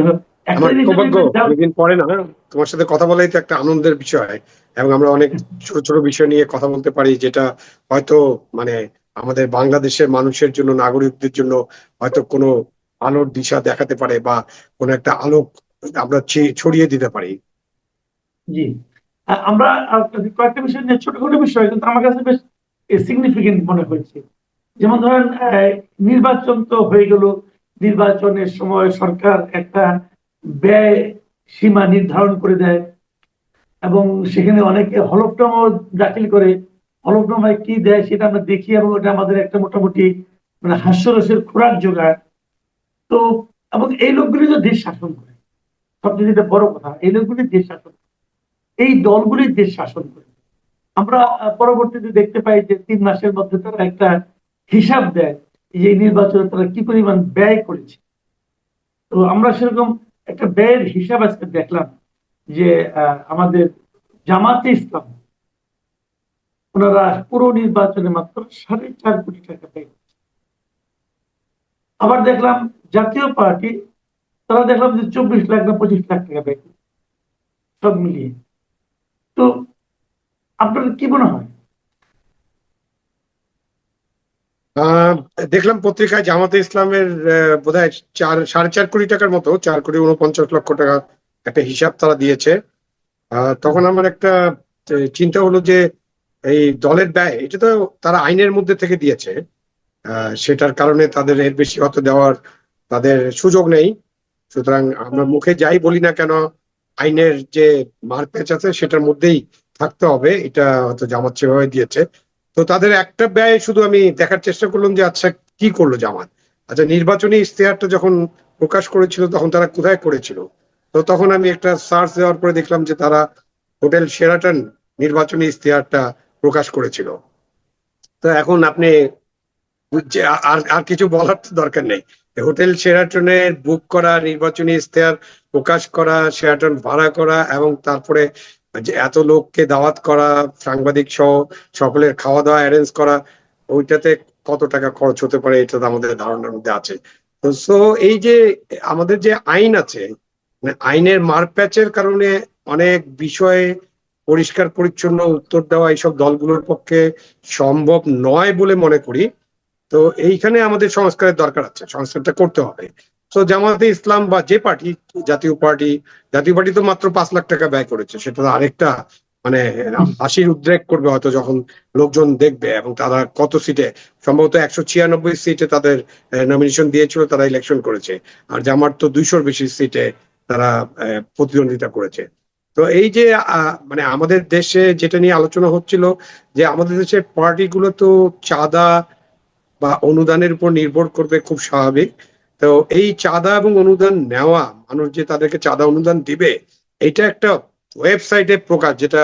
একটা আমার জিনিস সৌভাগ্য অনেকদিন পরে না তোমার সাথে কথা বলাই তো একটা আনন্দের বিষয়, এবং আমরা অনেক ছোট ছোট বিষয় নিয়ে কথা বলতে পারি, যেটা হয়তো মানে আমাদের বাংলাদেশের মানুষের জন্য, নাগরিকদের জন্য হয়তো কোনো আলোর দিশা দেখাতে পারে, বা কোনো একটা আলোক আমরা ছড়িয়ে দিতে পারি। জি, আমরা কয়েকটা বিষয় নিয়ে ছোটখাটো বিষয় কিন্তু আমার কাছে বেশ সিগনিফিকেন্ট মনে হয়েছে। যেমন ধরেন নির্বাচন তো হয়ে গেল, নির্বাচনের সময় সরকার একটা ব্যয় সীমা নির্ধারণ করে দেয় এবং সেখানে অনেকে হলফনামা দাখিল করে। হলফনামায় কি দেয় সেটা আমরা দেখি এবং ওটা আমাদের একটা মোটামুটি মানে হাস্যরসের খোরাক যোগায়। তো এবং এই লোকগুলি তো দেশ শাসন করে, সবচেয়ে যেটা বড় কথা, এই লোকগুলি দেশ শাসন করে, এই দলগুলি দেশ শাসন করে। আমরা পরবর্তীতে দেখতে পাই যে 3 মাসের মধ্যে তারা একটা হিসাব দেয় যে এই নির্বাচনে তারা কি পরিমাণ ব্যয় করেছে। তো আমরা সেরকম একটা ব্যয়ের হিসাব আজকে দেখলাম যে আমাদের জামাতে ইসলাম ওনারা পুরো নির্বাচনে মাত্র 4.5 কোটি টাকা ব্যয় করেছে। আবার দেখলাম জাতীয় পার্টি, তারা দেখলাম যে 24 লাখ না 25 লাখ টাকা ব্যয় করেছে সব মিলিয়ে। তো আপনার কি মনে হয়? আহ দেখলাম পত্রিকায় জামাতে ইসলামের বোধহয় 4.5 কোটি টাকার মতো, 4,49 লক্ষ টাকা একটা হিসাব তারা দিয়েছে। তখন আমার একটা চিন্তা হলো যে এই দলের ব্যয়, এটা তো তারা আইনের মধ্যে থেকে দিয়েছে, সেটার কারণে তাদের এর বেশি হয়তো দেওয়ার তাদের সুযোগ নেই। সুতরাং আমরা মুখে যাই বলি না কেন, আইনের যে মারপ্যাচ আছে সেটার মধ্যেই থাকতে হবে, এটা হয়তো জামাত সেভাবে দিয়েছে। তো তাদের একটা ব্যয় শুধু আমি দেখার চেষ্টা করলাম যে আচ্ছা কি করলো জামাত। আচ্ছা, নির্বাচনী ইশতেহারটা যখন প্রকাশ করেছিল তখন তারা কোথায় করেছিল? তো তখন আমি একটা সার্চ দেওয়ার পরে দেখলাম যে তারা হোটেল শেরাটন নির্বাচনী ইশতেহারটা প্রকাশ করেছিল। তো এখন আপনি আর আর কিছু বলার তো দরকার নেই। হোটেল শেরাটনের বুক করা, নির্বাচনী ইশতেহার প্রকাশ করা, শেরাটন ভাড়া করা, এবং তারপরে যে এত লোককে দাওয়াত করা, সাংবাদিক সহ সকলের খাওয়া দাওয়া অ্যারেঞ্জ করা, ওইটাতে কত টাকা খরচ হতে পারে এটা তো আমাদের ধারণার মধ্যে আছে। তো সো এই যে আমাদের যে আইন আছে, মানে আইনের মারপ্যাচের কারণে অনেক বিষয়ে পরিষ্কার পরিচ্ছন্ন উত্তর দেওয়া এইসব দলগুলোর পক্ষে সম্ভব নয় বলে মনে করি। তো এইখানে আমাদের সংস্কারের দরকার আছে, সংস্কারটা করতে হবে। তো জামায়াতে ইসলাম বা যে পার্টি, জাতীয় পার্টি, জাতীয় পার্টি তো মাত্র 5 লাখ টাকা ব্যয় করেছে, সেটা তো আরেকটা মানে হাসির উদ্রেক করবে হয়তো যখন লোকজন দেখবে। এবং তারা কত সিটে, সম্ভবত 196 সিটে তাদের নমিনেশন দিয়েছিল, তারা ইলেকশন করেছে। আর জামাত তো 200-র বেশি সিটে তারা প্রতিদ্বন্দ্বিতা করেছে। তো এই যে মানে আমাদের দেশে যেটা নিয়ে আলোচনা হচ্ছিল, যে আমাদের দেশের পার্টিগুলো তো চাঁদা বা অনুদানের উপর নির্ভর করবে, খুব স্বাভাবিক। তো এই চাঁদা এবং অনুদান নেওয়া, মানুষ যে তাদেরকে চাঁদা অনুদান দিবে, এটা একটা ওয়েবসাইটে প্রকাশ, যেটা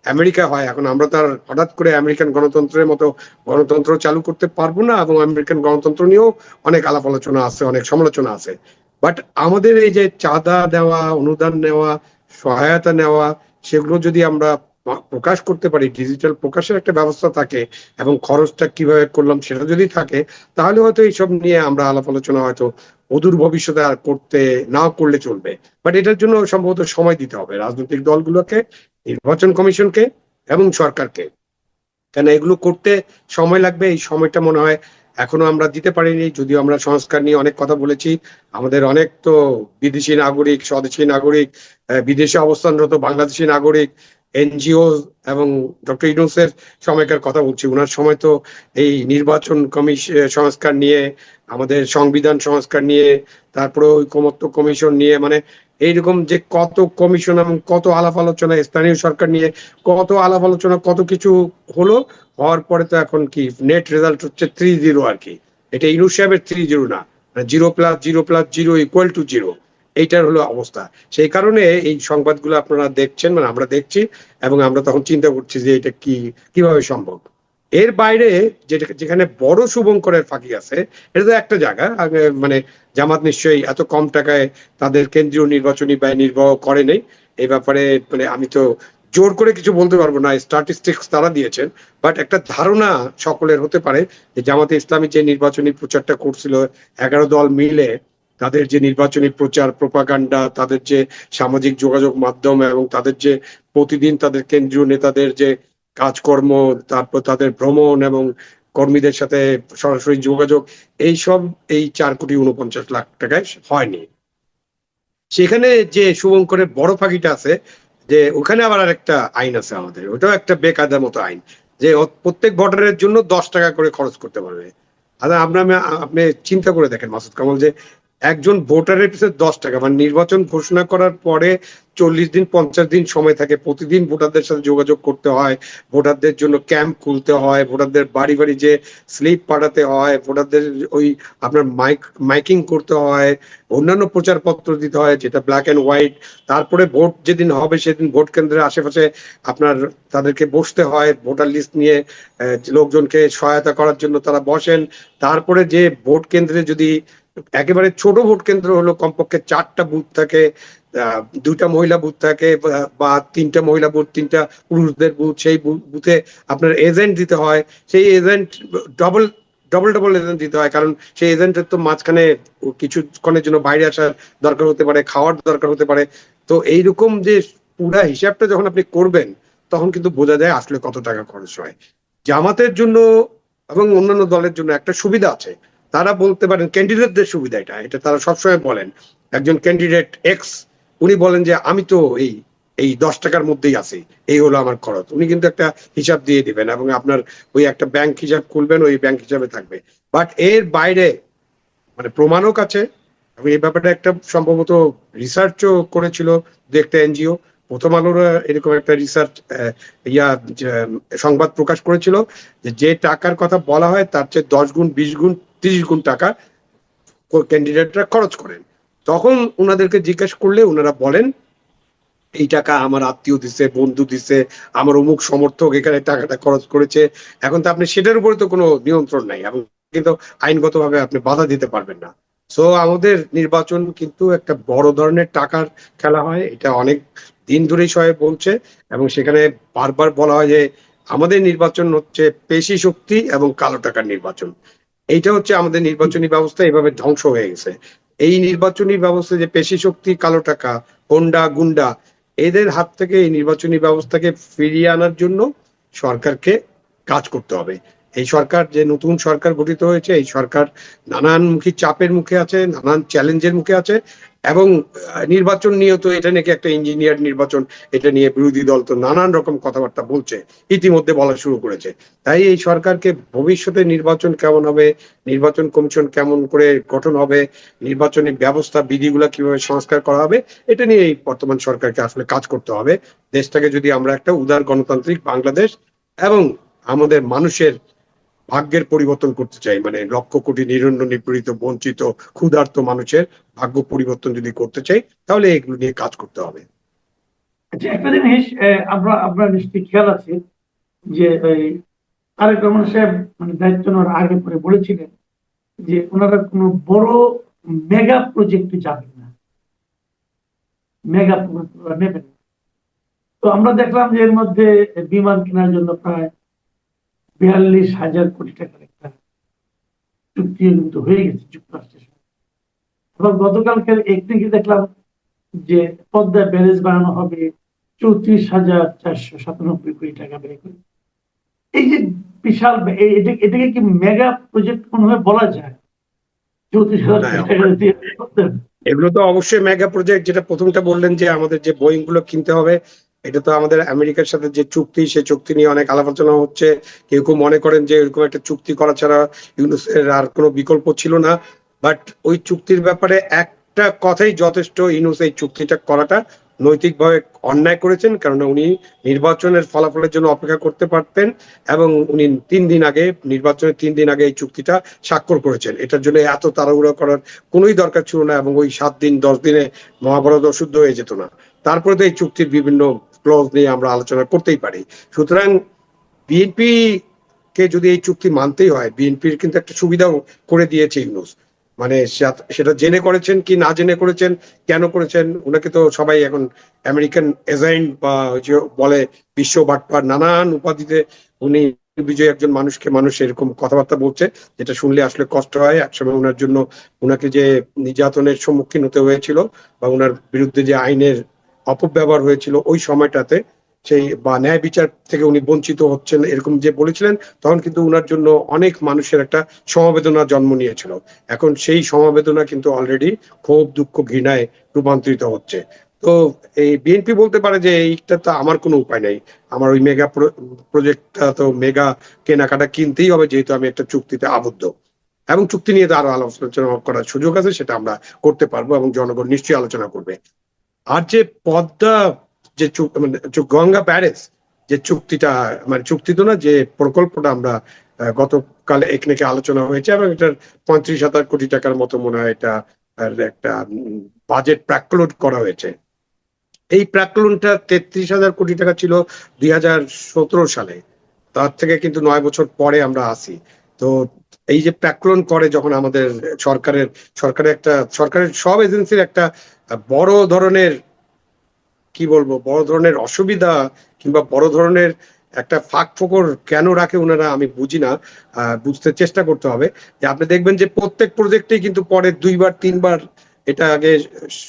আমেরিকা হয়। এখন আমরা তার হঠাৎ করে আমেরিকান গণতন্ত্রের মতো গণতন্ত্র চালু করতে পারবো না, এবং আমেরিকান গণতন্ত্র নিয়েও অনেক আলাপ আলোচনা আছে, অনেক সমালোচনা আছে। বাট আমাদের এই যে চাঁদা দেওয়া, অনুদান নেওয়া, সহায়তা নেওয়া, সেগুলো যদি আমরা প্রকাশ করতে পারি, ডিজিটাল প্রকাশের একটা ব্যবস্থা থাকে, এবং খরচটা কিভাবে করলাম সেটা যদি থাকে, তাহলে হয়তো এইসব নিয়ে আমরা আলাপ আলোচনা হয়তো অদূর ভবিষ্যতে আর করতে না করলে চলবে। বাট এটার জন্য সম্ভবত সময় দিতে হবে রাজনৈতিক দলগুলোকে, নির্বাচন কমিশনকে, এবং সরকারকে। কেন এগুলো করতে সময় লাগবে, এই সময়টা মনে হয় এখনো আমরা দিতে পারিনি। যদিও আমরা সংস্কার নিয়ে অনেক কথা বলেছি, আমাদের অনেক তো বিদেশি নাগরিক, স্বদেশী নাগরিক, বিদেশে অবস্থানরত বাংলাদেশি নাগরিক, এনজিও, এবং ডক্টর ইউনূসের সময়কার কথা বলছি, ওনার সময় তো এই নির্বাচন কমিশন সংস্কার নিয়ে, আমাদের সংবিধান সংস্কার নিয়ে, তারপরে ঐকমত্য কমিশন নিয়ে, মানে এইরকম যে কত কমিশন এবং কত আলাপ আলোচনা, স্থানীয় সরকার নিয়ে কত আলাপ আলোচনা, কত কিছু হলো। হওয়ার পরে তো এখন কি নেট রেজাল্ট হচ্ছে 3-0 আর কি। এটা ইউনূস সাহেবের 3-0 না, 0+0+0=0, এইটার হলো অবস্থা। সেই কারণে এই সংবাদগুলো আপনারা দেখছেন, মানে আমরা দেখছি, এবং আমরা তখন চিন্তা করছি যে এটা কিভাবে সম্ভব। এর বাইরে যেটা, যেখানে বড় শুভঙ্করের ফাঁকি আছে, এটা তো একটা জায়গা। মানে জামাত নিশ্চয়ই এত কম টাকায় তাদের কেন্দ্রীয় নির্বাচনী ব্যয় নির্বাহ করে নেই। এই ব্যাপারে মানে আমি তো জোর করে কিছু বলতে পারবো না, স্ট্যাটিস্টিক্স তারা দিয়েছেন। বাট একটা ধারণা সকলের হতে পারে যে জামাতে ইসলামী যে নির্বাচনী প্রচারটা করছিল 11 দল মিলে, তাদের যে নির্বাচনী প্রচার প্রোপাগান্ডা, তাদের যে সামাজিক যোগাযোগ মাধ্যম এবং তাদের যে প্রতিদিন তাদের কেন্দ্রীয় নেতাদের যে কাজকর্ম, তারপর তাদের ভ্রমণ এবং কর্মীদের সাথে সরাসরি যোগাযোগ, এইসব এই 4,49,00,000 টাকায় হয়নি। সেখানে যে শুভঙ্করের বড় ফাঁকিটা আছে, যে ওখানে আবার আরেকটা আইন আছে আমাদের, ওটাও একটা বেকায়দার মতো আইন, যে প্রত্যেক ভোটারের জন্য 10 টাকা করে খরচ করতে পারবে। আচ্ছা, আপনি চিন্তা করে দেখেন মাসুদ কামাল, যে একজন ভোটারের পিছনে 10 টাকা, মানে নির্বাচন ঘোষণা করার পরে 40 দিন 50 দিন সময় থাকে, প্রতিদিন ভোটারদের সাথে যোগাযোগ করতে হয়, ভোটারদের জন্য ক্যাম্প খুলতে হয়, ভোটারদের বাড়ি বাড়ি যে স্লিপ পাঠাতে হয়, ভোটারদের ওই আপনার মাইকিং করতে হয়, অন্যান্য প্রচারপত্র দিতে হয় যেটা ব্ল্যাক এন্ড হোয়াইট। তারপরে ভোট যেদিন হবে সেদিন ভোট কেন্দ্রের আশেপাশে আপনার তাদেরকে বসতে হয়, ভোটার লিস্ট নিয়ে লোকজনকে সহায়তা করার জন্য তারা বসেন। তারপরে যে ভোট কেন্দ্রে যদি একেবারে ছোট ভোট কেন্দ্র হলো, কমপক্ষে 4টা বুথ থাকে, 2টা মহিলা বুথ থাকে, বা 3টা মহিলা বুথ 3টা পুরুষদের বুথ, সেই বুথে আপনার এজেন্ট দিতে হয়। সেই agent double double double agent দিতে হয়, কারণ সেই এজেন্টের তো মাঝখানে কিছুক্ষণের জন্য বাইরে আসার দরকার হতে পারে, খাওয়ার দরকার হতে পারে। তো এইরকম যে পুরা হিসাবটা যখন আপনি করবেন, তখন কিন্তু বোঝা যায় আসলে কত টাকা খরচ হয়। জামাতের জন্য এবং অন্যান্য দলের জন্য একটা সুবিধা আছে, তারা বলতে পারেন ক্যান্ডিডেটদের সুবিধা এটা এটা তারা সবসময় বলেন। একজন ক্যান্ডিডেট এক্স উনি বলেন যে আমি তো এই এই 10 টাকার মধ্যেই আছি, এই হলো আমার খরচ। উনি কিন্তু একটা হিসাব দিয়ে দিবেন এবং আপনার ওই একটা ব্যাংক হিসাব খুলবেন, ওই ব্যাংক হিসাবে থাকবে। বাট এর বাইরে মানে প্রমাণও কাছে, এবং এই ব্যাপারটা একটা সম্ভবত রিসার্চও করেছিল দু একটা এনজিও। প্রথম আলোর এরকম একটা রিসার্চ সংবাদ প্রকাশ করেছিল, যে যে টাকার কথা বলা হয় তার চেয়ে 10 গুণ 20 গুণ 30 গুণ টাকা ক্যান্ডিডেটরা খরচ করেন। তখন ওনাদেরকে জিজ্ঞেস করলে ওনারা বলেন এই টাকা আমার আত্মীয় দিছে, বন্ধু দিছে, আমার অমুক সমর্থক এখানে টাকাটা খরচ করেছে। এখন তো আপনি সেটার উপরে তো কোনো নিয়ন্ত্রণ নাই, এবং কিন্তু আইনগতভাবে আপনি বাধা দিতে পারবেন না। সো আমাদের নির্বাচন কিন্তু একটা বড় ধরনের টাকার খেলা হয়, এটা অনেক দিন ধরেই সবাই বলছে, এবং সেখানে বারবার বলা হয় যে আমাদের নির্বাচন হচ্ছে পেশি শক্তি এবং কালো টাকার নির্বাচন। এইটা হচ্ছে আমাদের নির্বাচনী ব্যবস্থা এভাবে ধ্বংস হয়ে গেছে। এই নির্বাচনী ব্যবস্থা যে পেশি শক্তি, কালো টাকা, হোন্ডা গুন্ডা, এদের হাত থেকে এই নির্বাচনী ব্যবস্থাকে ফিরিয়ে আনার জন্য সরকারকে কাজ করতে হবে। এই সরকার, যে নতুন সরকার গঠিত হয়েছে, এই সরকার নানানমুখী চাপের মুখে আছে, নানান চ্যালেঞ্জের মুখে আছে, এবং নির্বাচন নিয়ে তো এটা নাকি একটা ইঞ্জিনিয়ার নির্বাচন, এটা নিয়ে বিরোধী দল তো নানান রকম কথাবার্তা বলছে, ইতিমধ্যে বলা শুরু করেছে। তাই এই সরকারকে ভবিষ্যতে নির্বাচন কেমন হবে, নির্বাচন কমিশন কেমন করে গঠন হবে, নির্বাচনী ব্যবস্থা বিধিগুলো কিভাবে সংস্কার করা হবে, এটা নিয়ে এই বর্তমান সরকারকে আসলে কাজ করতে হবে। দেশটাকে যদি আমরা একটা উদার গণতান্ত্রিক বাংলাদেশ এবং আমাদের মানুষের ভাগ্যের পরিবর্তন করতে চাই, মানে লক্ষ কোটি নিরন্ন নিপীড়িত বঞ্চিত ক্ষুধার্ত মানুষের ভাগ্য পরিবর্তন যদি করতে চাই, তাহলে এগুলো নিয়ে কাজ করতে হবে। আচ্ছা, একটা জিনিস আপনার নিশ্চয়ই খেয়াল আছে যে তারেক রহমান সাহেব মানে দায়িত্ব নেওয়ার আগে পরে বলেছিলেন যে ওনারা কোনো বড় মেগা প্রজেক্টে যাবেন না, মেগা প্রজেক্ট নেবেন না। তো আমরা দেখলাম যে এর মধ্যে বিমান কেনার জন্য প্রায় 42,000 কোটি টাকার একটা চুক্তি কিন্তু হয়ে গেছে যুক্তরাষ্ট্রের সঙ্গে। আবার গতকালকের একদিকে দেখলাম যে পদ্মা ব্যারেজ বানানো হবে 34,497 কোটি টাকা ব্যয় করে। এই যে বিশাল এটাকে কি মেগা প্রজেক্ট কোনোভাবে বলা যায়? 34,000 কোটি টাকা দিয়ে করতে হবে? এগুলো তো অবশ্যই মেগা প্রজেক্ট। যেটা প্রথমটা বললেন যে আমাদের যে বোয়িং গুলো কিনতে হবে, এটা তো আমাদের আমেরিকার সাথে যে চুক্তি, সেই চুক্তি নিয়ে অনেক আলাপ আলোচনা হচ্ছে। কেউ কেউ মনে করেন যে এরকম একটা চুক্তি করা ছাড়া ইউনূসের আর কোনো বিকল্প ছিল না। বাট ওই চুক্তির ব্যাপারে একটা কথাই যথেষ্ট, ইউনূস এই চুক্তিটা করাটা নৈতিকভাবে অন্যায় করেছেন, কারণ উনি নির্বাচনের ফলাফলের জন্য অপেক্ষা করতে পারতেন, এবং উনি 3 দিন আগে, নির্বাচনের 3 দিন আগে এই চুক্তিটা স্বাক্ষর করেছেন। এটার জন্য এত তাড়াহুড়ো করার কোনোই দরকার ছিল না, এবং ওই 7 দিন 10 দিনে মহাভারত অশুদ্ধ হয়ে যেত না। তারপরে তো এই চুক্তির বিভিন্ন ক্লজ নিয়ে আমরা আলোচনা করতেই পারি। সুতরাং বিএনপি কে যদি এই চুক্তি মানতেই হয়, বিএনপির কিন্তু একটা সুবিধাও করে দিয়েছে ইউনূস। মানে সেটা জেনে করেছেন কি না জেনে করেছেন, কেন করেছেন, ওনাকে তো সবাই এখন আমেরিকান এজেন্ট বা যে বলে বিশ্ব বাটপার নানান উপাধিতে উনি বিজয় একজন মানুষকে মানুষ এরকম কথাবার্তা বলছে, যেটা শুনলে আসলে কষ্ট হয়। একসময় ওনার জন্য ওনাকে যে নির্যাতনের সম্মুখীন হতে হয়েছিল বা ওনার বিরুদ্ধে যে আইনের অপব্যবহার হয়েছিল ওই সময়টাতে, সেই বা ন্যায় বিচার থেকে উনি বঞ্চিত হচ্ছেন এরকম যে বলেছিলেন, তখন কিন্তু ওনার জন্য অনেক মানুষের একটা সমবেদনা জন্ম নিয়েছিল। এখন সেই সমবেদনা কিন্তু অলরেডি ক্ষোভ, দুঃখ, ঘৃণায় রূপান্তরিত হচ্ছে। তো এই বিএনপি বলতে পারে যে এইটা তো আমার কোনো উপায় নাই, আমার ওই মেগা প্রজেক্টটা তো মেগা কেনাকাটা কিনতেই হবে, যেহেতু আমি একটা চুক্তিতে আবদ্ধ। এবং চুক্তি নিয়ে তো আরো আলোচনা করার সুযোগ আছে, সেটা আমরা করতে পারবো এবং জনগণ নিশ্চয়ই আলোচনা করবে। আর যে পদ্মা যে মানে গঙ্গা ব্যারেজ যে চুক্তিটা, মানে চুক্তি তো না, যে প্রকল্পটা আমরা গতকাল একনেকে আলোচনা হয়েছে এবং এটার 35,000 কোটি টাকার মতো মনে হয় এটা একটা বাজেট প্রাক্কলন করা হয়েছে। এই প্রাক্কলনটা 33,000 কোটি টাকা ছিল 2017 সালে। তার থেকে কিন্তু 9 বছর পরে আমরা আসি। তো এই যে প্রাক্কলন করে যখন আমাদের সরকারের সব এজেন্সির একটা বড় ধরনের, কি বলবো, বড় ধরনের অসুবিধা কিংবা বড় ধরনের একটা ফাঁক ফোকর কেন রাখে ওনারা, আমি বুঝি না। বুঝতে চেষ্টা করতে হবে যে আপনি দেখবেন যে প্রত্যেক প্রজেক্টেই কিন্তু পরে 2বার 3বার এটা আগে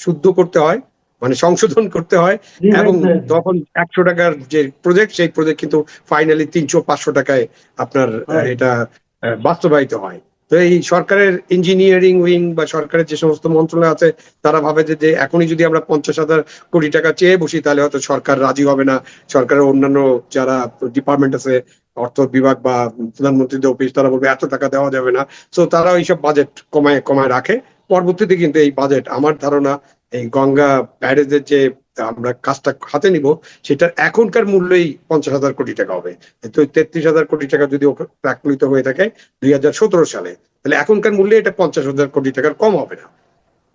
শুদ্ধ করতে হয়, মানে সংশোধন করতে হয়। জি ভাই, এবং তখন 100 টাকার যে প্রজেক্ট, সেই প্রজেক্ট কিন্তু ফাইনালি 300-500 টাকায় আপনার এটা বাস্তবায়িত হয়। তো এই সরকারের ইঞ্জিনিয়ারিং উইং বা সরকারের যে সমস্ত মন্ত্রণালয় আছে, তারা ভাবে যে এখনই যদি আমরা 50,000 কোটি টাকা চেয়ে বসি তাহলে হয়তো সরকার রাজি হবে না। সরকারের অন্যান্য যারা ডিপার্টমেন্ট আছে, অর্থ বিভাগ বা প্রধানমন্ত্রীর অফিস, তারা বলবে এত টাকা দেওয়া যাবে না। তো তারা এইসব বাজেট কমায় কমায় রাখে। পরবর্তীতে কিন্তু এই বাজেট, আমার ধারণা, এই গঙ্গা ব্যারেজের যে আমরা কাজটা হাতে নিব, সেটার এখনকার মূল্যই 50,000 কোটি টাকা হবে। তো 33,000 কোটি টাকা যদি প্রাক্কলিত হয়ে থাকে 2017 সালে, তাহলে এখনকার মূল্যে এটা 50,000 কোটি টাকার কম হবে না।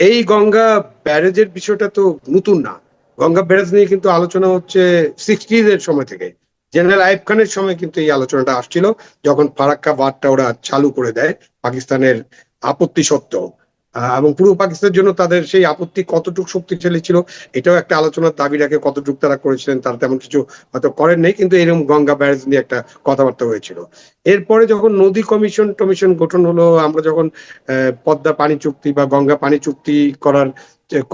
এই গঙ্গা ব্যারেজের বিষয়টা তো নতুন না। গঙ্গা ব্যারেজ নিয়ে কিন্তু আলোচনা হচ্ছে 60s এর সময় থেকে। জেনারেল আইয়ুব খানের সময় কিন্তু এই আলোচনাটা আসছিল, যখন ফারাক্কা বাঁধটা ওরা চালু করে দেয় পাকিস্তানের আপত্তি সত্ত্বেও। এবং পূর্ব পাকিস্তানের জন্য তাদের সেই আপত্তি কতটুকু শক্তিশালী ছিল, এটাও একটা আলোচনার দাবি রাখে। কতটুকু তারা করেছিলেন, তারা তেমন কিছু হয়তো করেন নাই, কিন্তু এরকম গঙ্গা ব্যারেজ নিয়ে একটা কথাবার্তা হয়েছিল। এরপরে যখন নদী কমিশন টমিশন গঠন হলো, আমরা যখন পদ্মা পানি চুক্তি বা গঙ্গা পানি চুক্তি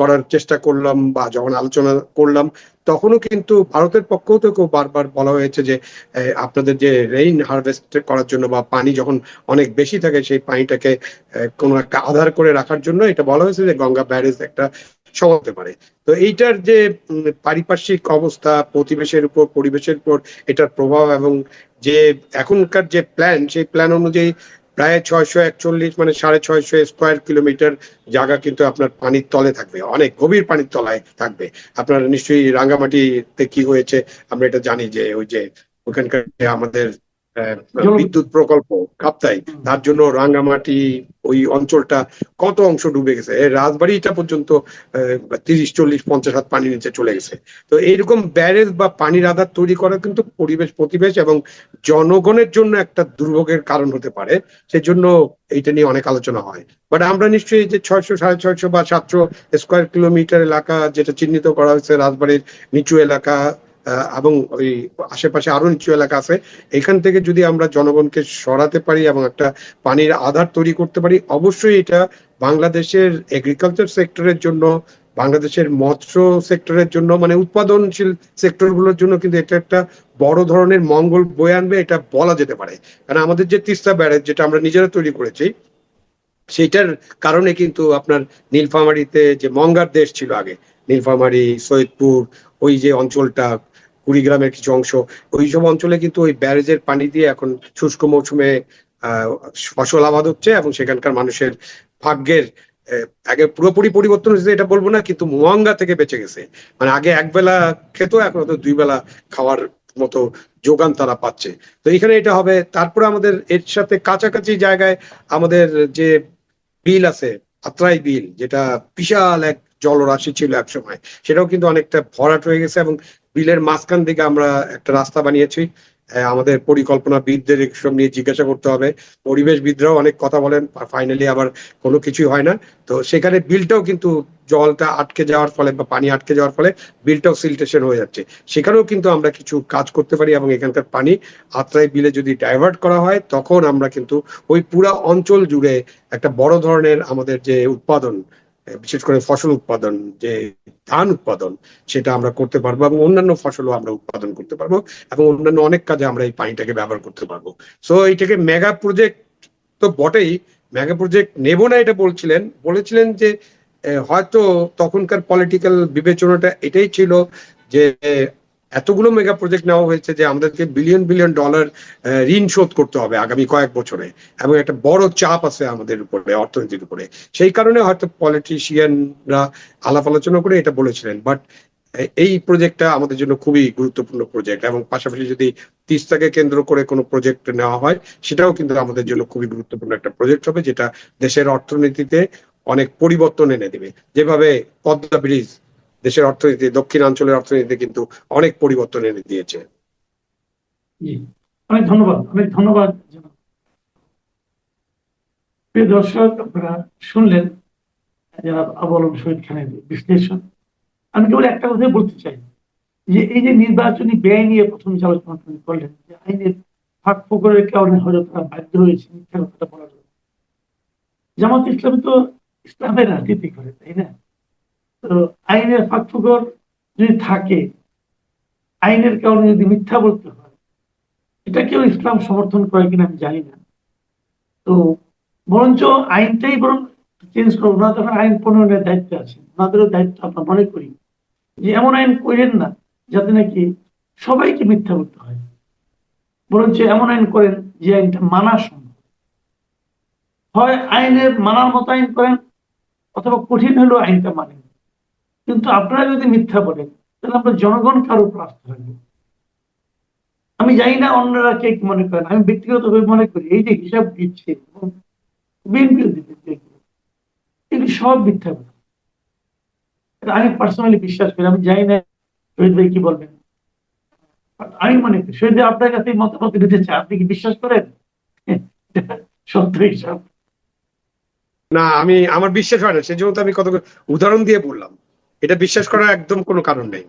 করার চেষ্টা করলাম বা যখন আলোচনা করলাম, তখনও কিন্তু ভারতের পক্ষ থেকেও বারবার বলা হয়েছে যে আপনাদের যে রেইন হারভেস্ট করার জন্য বা পানি যখন অনেক বেশি থাকে, সেই পানিটাকে কোনো একটা আধার করে রাখার জন্য এটা বলা হয়েছে যে গঙ্গা ব্যারেজ একটা সময় হতে পারে। তো এইটার যে পারিপার্শ্বিক অবস্থা, প্রতিবেশের উপর, পরিবেশের উপর এটার প্রভাব, এবং যে এখনকার যে প্ল্যান, সেই প্ল্যান অনুযায়ী প্রায় 641, মানে 650 স্কোয়ার কিলোমিটার জায়গা কিন্তু আপনার পানির তলে থাকবে, অনেক গভীর পানির তলায় থাকবে। আপনার নিশ্চয়ই রাঙ্গামাটিতে কি হয়েছে আমরা এটা জানি, যে ওই যে ওখানকার আমাদের বিদ্যুৎ প্রকল্প কাপ্তাই, তার জন্য রাঙ্গামাটি ওই অঞ্চলটা কত অংশ ডুবে গেছে, রাজবাড়িটা পর্যন্ত 30, 40, 50 হাত পানির নিচে চলে গেছে। তো এইরকম ব্যারেজ বা পানির আধার তৈরি করা কিন্তু পরিবেশ, প্রতিবেশ এবং জনগণের জন্য একটা দুর্ভোগের কারণ হতে পারে। সেজন্য এইটা নিয়ে অনেক আলোচনা হয়। বাট আমরা নিশ্চয়ই যে 600, 650 বা 700 স্কোয়ার কিলোমিটার এলাকা যেটা চিহ্নিত করা হয়েছে, রাজবাড়ির নিচু এলাকা এবং ওই আশেপাশে আরো নিচু এলাকা আছে, এখান থেকে যদি আমরা জনগণকে সরাতে পারি এবং একটা পানির আধার তৈরি করতে পারি, অবশ্যই এটা বাংলাদেশের এগ্রিকালচার সেক্টরের জন্য, বাংলাদেশের মৎস্য সেক্টরের জন্য, মানে উৎপাদনশীল সেক্টরগুলোর জন্য কিন্তু এটা একটা বড় ধরনের মঙ্গল বয়ে আনবে, এটা বলা যেতে পারে। কারণ আমাদের যে তিস্তা ব্যারেজ, যেটা আমরা নিজেরা তৈরি করেছি, সেইটার কারণে কিন্তু আপনার নীলফামারীতে যে মঙ্গার দেশ ছিল আগে, নীলফামারী, সৈয়দপুর, ওই যে অঞ্চলটা, কুড়িগ্রামের কিছু অংশ, ওই সব অঞ্চলে কিন্তু ওই ব্যারেজের পানি দিয়ে এখন শুষ্ক মৌসুমে আহ ফসল আবাদ হচ্ছে এবং সেখানকার মানুষের ভাগ্যের আগে পুরোপুরি পরিবর্তন হয়েছে এটা বলবো না, কিন্তু মুয়াঙ্গা থেকে বেঁচে গেছে। মানে আগে একবেলা খেত, এখন তো 2 বেলা খাওয়ার মতো যোগান তারা পাচ্ছে। তো এখানে এটা হবে। তারপরে আমাদের এর সাথে কাছাকাছি জায়গায় আমাদের যে বিল আছে, আত্রাই বিল, যেটা বিশাল এক জলরাশি ছিল এক সময়, সেটাও কিন্তু অনেকটা ভরাট হয়ে গেছে এবং বিলের মাঝখান দিকে আমরা একটা রাস্তা বানিয়েছি। আমাদের পরিকল্পনাবিদদের এসব নিয়ে জিজ্ঞাসা করতে হবে। পরিবেশবিদরাও অনেক কথা বলেন, ফাইনালি আবার কোনো কিছুই হয় না। তো সেখানে বিলটাও কিন্তু জলটা আটকে যাওয়ার ফলে বা পানি আটকে যাওয়ার ফলে বিলটাও সিলটেশন হয়ে যাচ্ছে। সেখানেও কিন্তু আমরা কিছু কাজ করতে পারি, এবং এখানকার পানি আত্রাই বিলে যদি ডাইভার্ট করা হয়, তখন আমরা কিন্তু ওই পুরা অঞ্চল জুড়ে একটা বড় ধরনের আমাদের যে উৎপাদন, বিশেষ করে ফসল উৎপাদন, যে ধান উৎপাদন, সেটা আমরা করতে পারবো, এবং অন্যান্য ফসলও আমরা উৎপাদন করতে পারবো, এবং অন্যান্য অনেক কাজে আমরা এই পানিটাকে ব্যবহার করতে পারবো। সো এইটাকে মেগা প্রজেক্ট তো বটেই, মেগা প্রজেক্ট নেব না এটা বলেছিলেন যে হয়তো তখনকার পলিটিক্যাল বিবেচনাটা এটাই ছিল যে এতগুলো মেগা প্রজেক্ট নেওয়া হয়েছে যে আমাদেরকে বিলিয়ন বিলিয়ন ডলার ঋণ শোধ করতে হবে আগামী কয়েক বছরে, এবং একটা বড় চাপ আছে আমাদের উপরে, অর্থনীতির উপরে। সেই কারণে হয়তো পলিটিশিয়ানরা আলাপ আলোচনা করে এটা বলেছিলেন। বাট এই প্রজেক্টটা আমাদের জন্য খুবই গুরুত্বপূর্ণ প্রজেক্ট, এবং পাশাপাশি যদি তিস্তাকে কেন্দ্র করে কোনো প্রজেক্ট নেওয়া হয়, সেটাও কিন্তু আমাদের জন্য খুবই গুরুত্বপূর্ণ একটা প্রজেক্ট হবে, যেটা দেশের অর্থনীতিতে অনেক পরিবর্তন এনে দেবে। যেভাবে পদ্মা ব্রিজ দেশের অর্থনীতি, দক্ষিণাঞ্চলের অর্থনীতিতে কিন্তু অনেক পরিবর্তন এনে দিয়েছে। জি, অনেক ধন্যবাদ, অনেক ধন্যবাদ। প্রিয় দর্শক, আপনারা শুনলেন জনাব আবু আলম শহীদ খানের বিশ্লেষণ। আমি কেবল একটা কথাই বলতে চাই যে এই যে নির্বাচনী ব্যয় নিয়ে প্রথম যে আলোচনা তিনি করলেন, যে আইনের ফাঁক ফোকরের কারণে হয়তো তারা বাধ্য হয়েছে মিথ্যা কথাটা বলার জন্য। জামাত ইসলাম তো ইসলামের রাজনীতি করে, তাই না? তো আইনের ফাঁক ফোকর যদি থাকে, আইনের কারণে যদি মিথ্যা বলতে হয়, এটা কেউ ইসলাম সমর্থন করে কিনা আমি জানি না। তো বরঞ্চ আইনটাই বরং চেঞ্জ করবো না, তখন আইন প্রণয়নের দায়িত্ব আছে, ওনাদেরও দায়িত্ব আমরা মনে করি যে এমন আইন করেন না যাতে নাকি সবাইকে মিথ্যা বলতে হয়, বরঞ্চ এমন আইন করেন যে আইনটা মানা সম্ভব। হয় আইনের মানার মতো আইন করেন, অথবা কঠিন হলেও আইনটা মানেন। কিন্তু আপনারা যদি মিথ্যা বলেন, তাহলে আমরা জনগণকে আরো উপর আসতে থাকবো। আমি জানি না অন্যরা কে কি মনে করেন, আমি ব্যক্তিগতভাবে মনে করি এই যে হিসাব দিচ্ছে বিএনপিও দিচ্ছে, এগুলি সব মিথ্যা কথা। আমি পার্সোনালি বিশ্বাস করি, আমি জানি না শহীদ ভাই কি বলবেন। আমি মনে করি শহীদ ভাই আপনার কাছে মতামত দিতে চাই, আপনি কি বিশ্বাস করেন সত্য হিসাব? না, আমার বিশ্বাস হয় না, সেজন্য তো আমি কত উদাহরণ দিয়ে বললাম। এটা বিশ্বাস করার একদম কোনো কারণ নেই।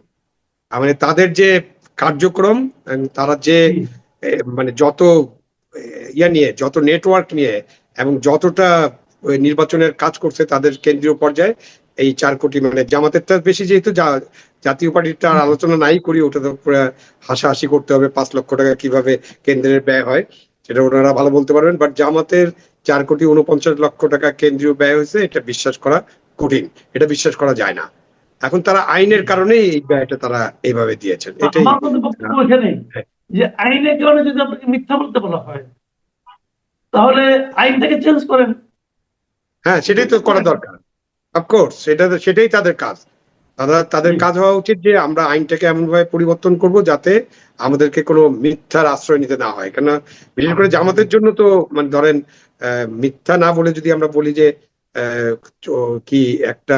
মানে তাদের যে কার্যক্রম, তারা যে মানে যত ইয়া নিয়ে, যত নেটওয়ার্ক নিয়ে, এবং যতটা ওই নির্বাচনের কাজ করছে তাদের কেন্দ্রীয় পর্যায়ে, এই 4 কোটি, মানে জামাতেরটা বেশি, যেহেতু জাতীয় পার্টিটা আর আলোচনা নাই করি, ওটা তো পুরো হাসাহাসি করতে হবে, 5 লক্ষ টাকা কিভাবে কেন্দ্রের ব্যয় হয় সেটা ওনারা ভালো বলতে পারবেন। বাট জামাতের 4,49,00,000 টাকা কেন্দ্রীয় ব্যয় হয়েছে, এটা বিশ্বাস করা কঠিন, এটা বিশ্বাস করা যায় না। এখন তারা আইনের কারণেই এই ব্যয়টা তারা এইভাবে দিয়েছেন, এটাই। আমার কোনো বক্তব্য এখানে যে আইনের কারণে যদি আপনাকে মিথ্যা বলতে বলা হয়, তাহলে আইনটাকে চেঞ্জ করেন। হ্যাঁ, সেটাই তো করা দরকার। অফকোর্স সেটাই তাদের কাজ। তাদের কাজ হওয়া উচিত যে আমরা আইনটাকে এমন ভাবে পরিবর্তন করব যাতে আমাদেরকে কোনো মিথ্যার আশ্রয় নিতে না হয়। কেন, বিশেষ করে জামাতের জন্য তো, মানে ধরেন মিথ্যা না বলে যদি আমরা বলি যে কি একটা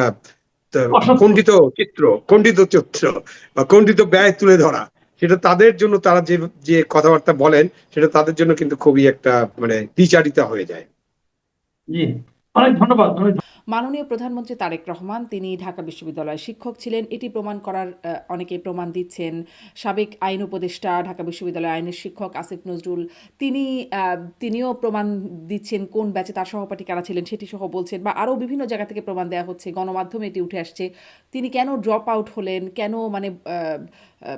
খণ্ডিত চিত্র, বা খণ্ডিত ব্যয় তুলে ধরা, সেটা তাদের জন্য, তারা যে যে কথাবার্তা বলেন, সেটা তাদের জন্য কিন্তু খুবই একটা মানে দ্বিচারিতা হয়ে যায়। জি, অনেক ধন্যবাদ। মাননীয় প্রধানমন্ত্রী তারেক রহমান তিনি ঢাকা বিশ্ববিদ্যালয়ের শিক্ষক ছিলেন, এটি প্রমাণ করার অনেকে প্রমাণ দিচ্ছেন। সাবেক আইন উপদেষ্টা, ঢাকা বিশ্ববিদ্যালয়ের আইনের শিক্ষক আসিফ নজরুল, তিনিও প্রমাণ দিচ্ছেন কোন ব্যাচে তার সহপাঠী কারা ছিলেন সেটি সহ বলছেন, বা আরও বিভিন্ন জায়গা থেকে প্রমাণ দেওয়া হচ্ছে, গণমাধ্যমে এটি উঠে আসছে। তিনি কেন ড্রপ আউট হলেন, কেন মানে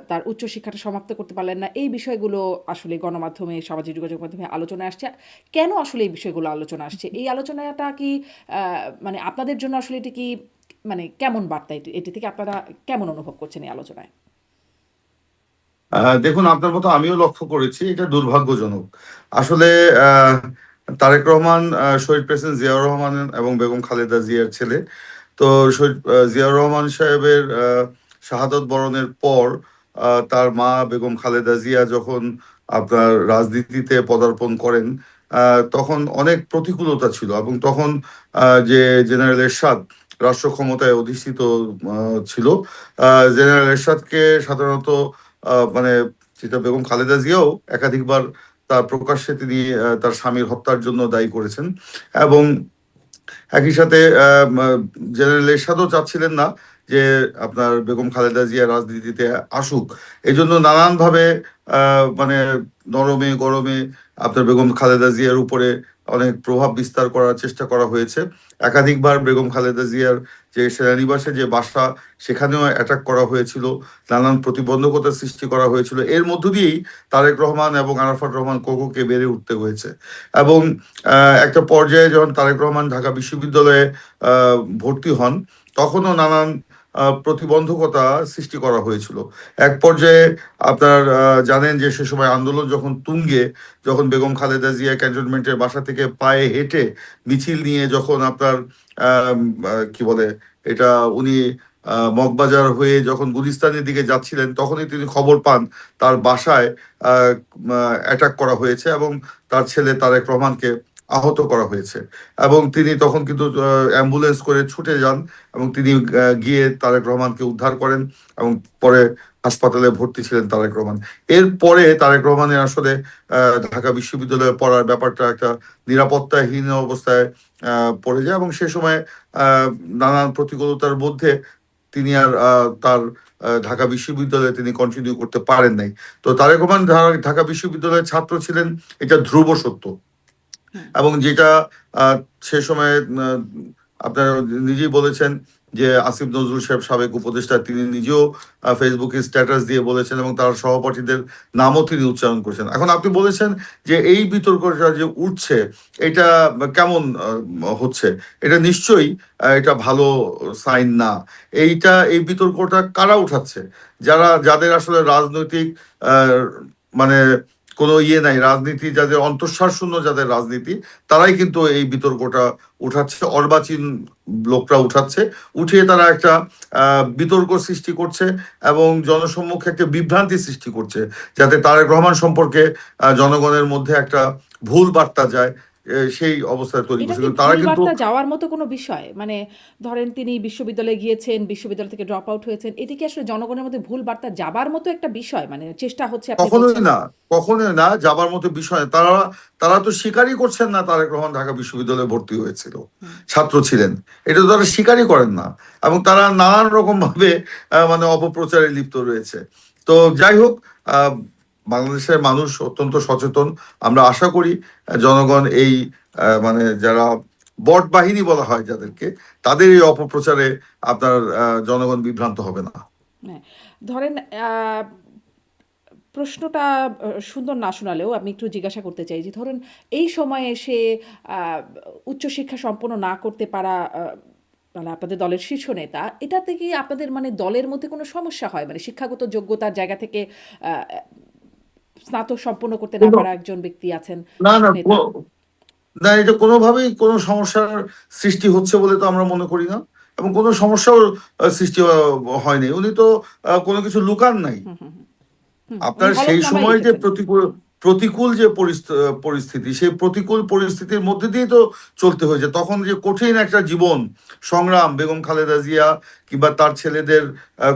তার উচ্চশিক্ষাটা সমাপ্ত করতে পারলেন না, এই বিষয়গুলো আসলে গণমাধ্যমে, সামাজিক যোগাযোগ মাধ্যমে আলোচনা আসছে। কেন আসলে এই বিষয়গুলো আলোচনা আসছে? এই আলোচনাটা কি মানে আপনাদের জন্য আসলে এটি কি মানে কেমন বার্তা, এটি থেকে আপনারা কেমন অনুভব করছেন এই আলোচনায়? দেখুন, আপনার মতো আমিও লক্ষ্য করেছি, এটা দুর্ভাগ্যজনক আসলে। তারেক রহমান শহীদ প্রেসিডেন্ট জিয়াউর রহমান এবং বেগম খালেদা জিয়ার ছেলে। তো শহীদ জিয়াউর রহমান সাহেবের শাহাদত বরণের পর তার মা বেগম খালেদা জিয়া যখন আপনার রাজনীতিতে পদার্পণ করেন, তখন অনেক প্রতিকূলতা ছিল, এবং তখন যে জেনারেল এরশাদ রাষ্ট্র ক্ষমতায় অধিষ্ঠিত ছিল, জেনারেল এরশাদকে সাধারণত মানে যেটা বেগম খালেদা জিয়াও একাধিকবার তার প্রকাশ্যে তিনি তার স্বামীর হত্যার জন্য দায়ী করেছেন। এবং একই সাথে জেনারেল এরশাদও চাচ্ছিলেন না যে আপনার বেগম খালেদা জিয়া রাজনীতিতে আসুক। এই জন্য নানানভাবে মানে নরমে গরমে আপনার বেগম খালেদা জিয়ার উপরে অনেক প্রভাব বিস্তার করার চেষ্টা করা হয়েছে। একাধিকবার বেগম খালেদা জিয়ার যে সেনানিবাসে যে বাসা, সেখানেও অ্যাটাক করা হয়েছিল, নানান প্রতিবন্ধকতা সৃষ্টি করা হয়েছিল। এর মধ্য দিয়েই তারেক রহমান এবং আরাফাত রহমান কোকোকে বেড়ে উঠতে হয়েছে। এবং একটা পর্যায়ে যখন তারেক রহমান ঢাকা বিশ্ববিদ্যালয়ে ভর্তি হন, তখনও নানান প্রতিবন্ধকতা সৃষ্টি করা হয়েছিল। এক পর্যায়ে আপনার জানেন যে সে সময় আন্দোলন যখন তুঙ্গে, যখন বেগম খালেদা জিয়া ক্যান্টনমেন্টের বাসা থেকে পায়ে হেঁটে মিছিল নিয়ে যখন আপনার কি বলে এটা উনি মগবাজার হয়ে যখন গুলিস্তানের দিকে যাচ্ছিলেন, তখনই তিনি খবর পান তার বাসায় অ্যাটাক করা হয়েছে এবং তার ছেলে তারেক রহমানকে আহত করা হয়েছে। এবং তিনি তখন কিন্তু অ্যাম্বুলেন্স করে ছুটে যান এবং তিনি গিয়ে তারেক রহমানকে উদ্ধার করেন এবং পরে হাসপাতালে ভর্তি ছিলেন তারেক রহমান। এরপরে তারেক রহমানের আসলে ঢাকা বিশ্ববিদ্যালয়ে পড়ার ব্যাপারটা একটা নিরাপত্তাহীন অবস্থায় পড়ে যায় এবং সে সময় নানান প্রতিকূলতার মধ্যে তিনি আর তার ঢাকা বিশ্ববিদ্যালয়ে তিনি কন্টিনিউ করতে পারেন নাই। তো তারেক রহমান ঢাকা বিশ্ববিদ্যালয়ের ছাত্র ছিলেন, এটা ধ্রুব সত্য। এবং যেটা সে সময় আপনারা নিজেই বলেছেন যে আসিফ নজরুল সাহেব সাবেক উপদেষ্টা, তিনি নিজেও ফেসবুকে স্ট্যাটাস দিয়ে বলেছেন এবং তার সহপাঠীদের নামও তিনি উচ্চারণ করেছেন। এখন আপনি বলেছেন যে এই বিতর্কটা যে উঠছে, এটা কেমন হচ্ছে, এটা নিশ্চয়ই এটা ভালো সাইন না। এই বিতর্কটা কারা উঠাচ্ছে? যাদের আসলে রাজনৈতিক মানে কোনো নাই, রাজনীতি যাদের অন্তঃসার শূন্য, যাদের রাজনীতি, তারাই কিন্তু এই বিতর্কটা উঠাচ্ছে, অর্বাচীন লোকরা উঠাচ্ছে, উঠিয়ে তারা একটা বিতর্ক সৃষ্টি করছে এবং জনসম্মুখে একটা বিভ্রান্তি সৃষ্টি করছে, যাতে তারেক রহমান সম্পর্কে জনগণের মধ্যে একটা ভুল বার্তা যায়, সেই অবস্থায় তৈরি এটা করছে। কি কিন্তু তারা ভুল কিন্তু বার্তা যাওয়ার মতো কোনো বিষয়? মানে ধরেন তিনি বিশ্ববিদ্যালয়ে গিয়েছেন, বিশ্ববিদ্যালয় থেকে ড্রপ আউট হয়েছেন, এটি কি আসলে জনগণের মধ্যে ভুল বার্তা যাবার মতো একটা বিষয়? মানে চেষ্টা হচ্ছে আপনি কখনোই বলছেন? না, কখনোই না যাবার মতো বিষয়। তারা তো স্বীকারই করছেন না তারেক রহমান ঢাকা বিশ্ববিদ্যালয়ে ভর্তি হয়েছিল, ছাত্র ছিলেন, এটা তো তারা স্বীকারই করেন না। এবং তারা নানান রকম ভাবে মানে অপপ্রচারে লিপ্ত রয়েছে। তো যাই হোক, বাংলাদেশের মানুষ অত্যন্ত সচেতন। আমরা আশা করি জনগণ এই মানে যারা বট বাহিনী বলা হয় যাদেরকে, তাদের এই অপপ্রচারে আপনার জনগণ বিভ্রান্ত হবে না। হ্যাঁ, ধরেন প্রশ্নটা সুন্দর না শোনালেও আমি একটু জিজ্ঞাসা করতে চাই যে ধরুন এই সময়ে এসে উচ্চশিক্ষা সম্পন্ন না করতে পারা মানে আপনাদের দলের শীর্ষ নেতা, এটাতে কি আপনাদের মানে দলের মধ্যে কোনো সমস্যা হয়? মানে শিক্ষাগত যোগ্যতার জায়গা থেকে আহ, স্নাতক সম্পন্ন করতে না পারা একজন ব্যক্তি আছেন না না নেতা। না, এটা কোনোভাবেই কোনো সমস্যার সৃষ্টি হচ্ছে বলে তো আমরা মনে করি না, এবং কোনো সমস্যাও সৃষ্টি হয়নি। উনি তো কোনো কিছু লুকান নাই। হুম হুম হুম হুম, উনি আপনার সেই হলফনামায় সময় যে লিখেছেন। প্রতিকূল যে পরিস্থিতি, সেই প্রতিকূল পরিস্থিতির মধ্যে দিয়ে তো চলতে হয়েছে। তখন যে কঠিন একটা জীবন সংগ্রাম বেগম খালেদা জিয়া কিংবা তার ছেলেদের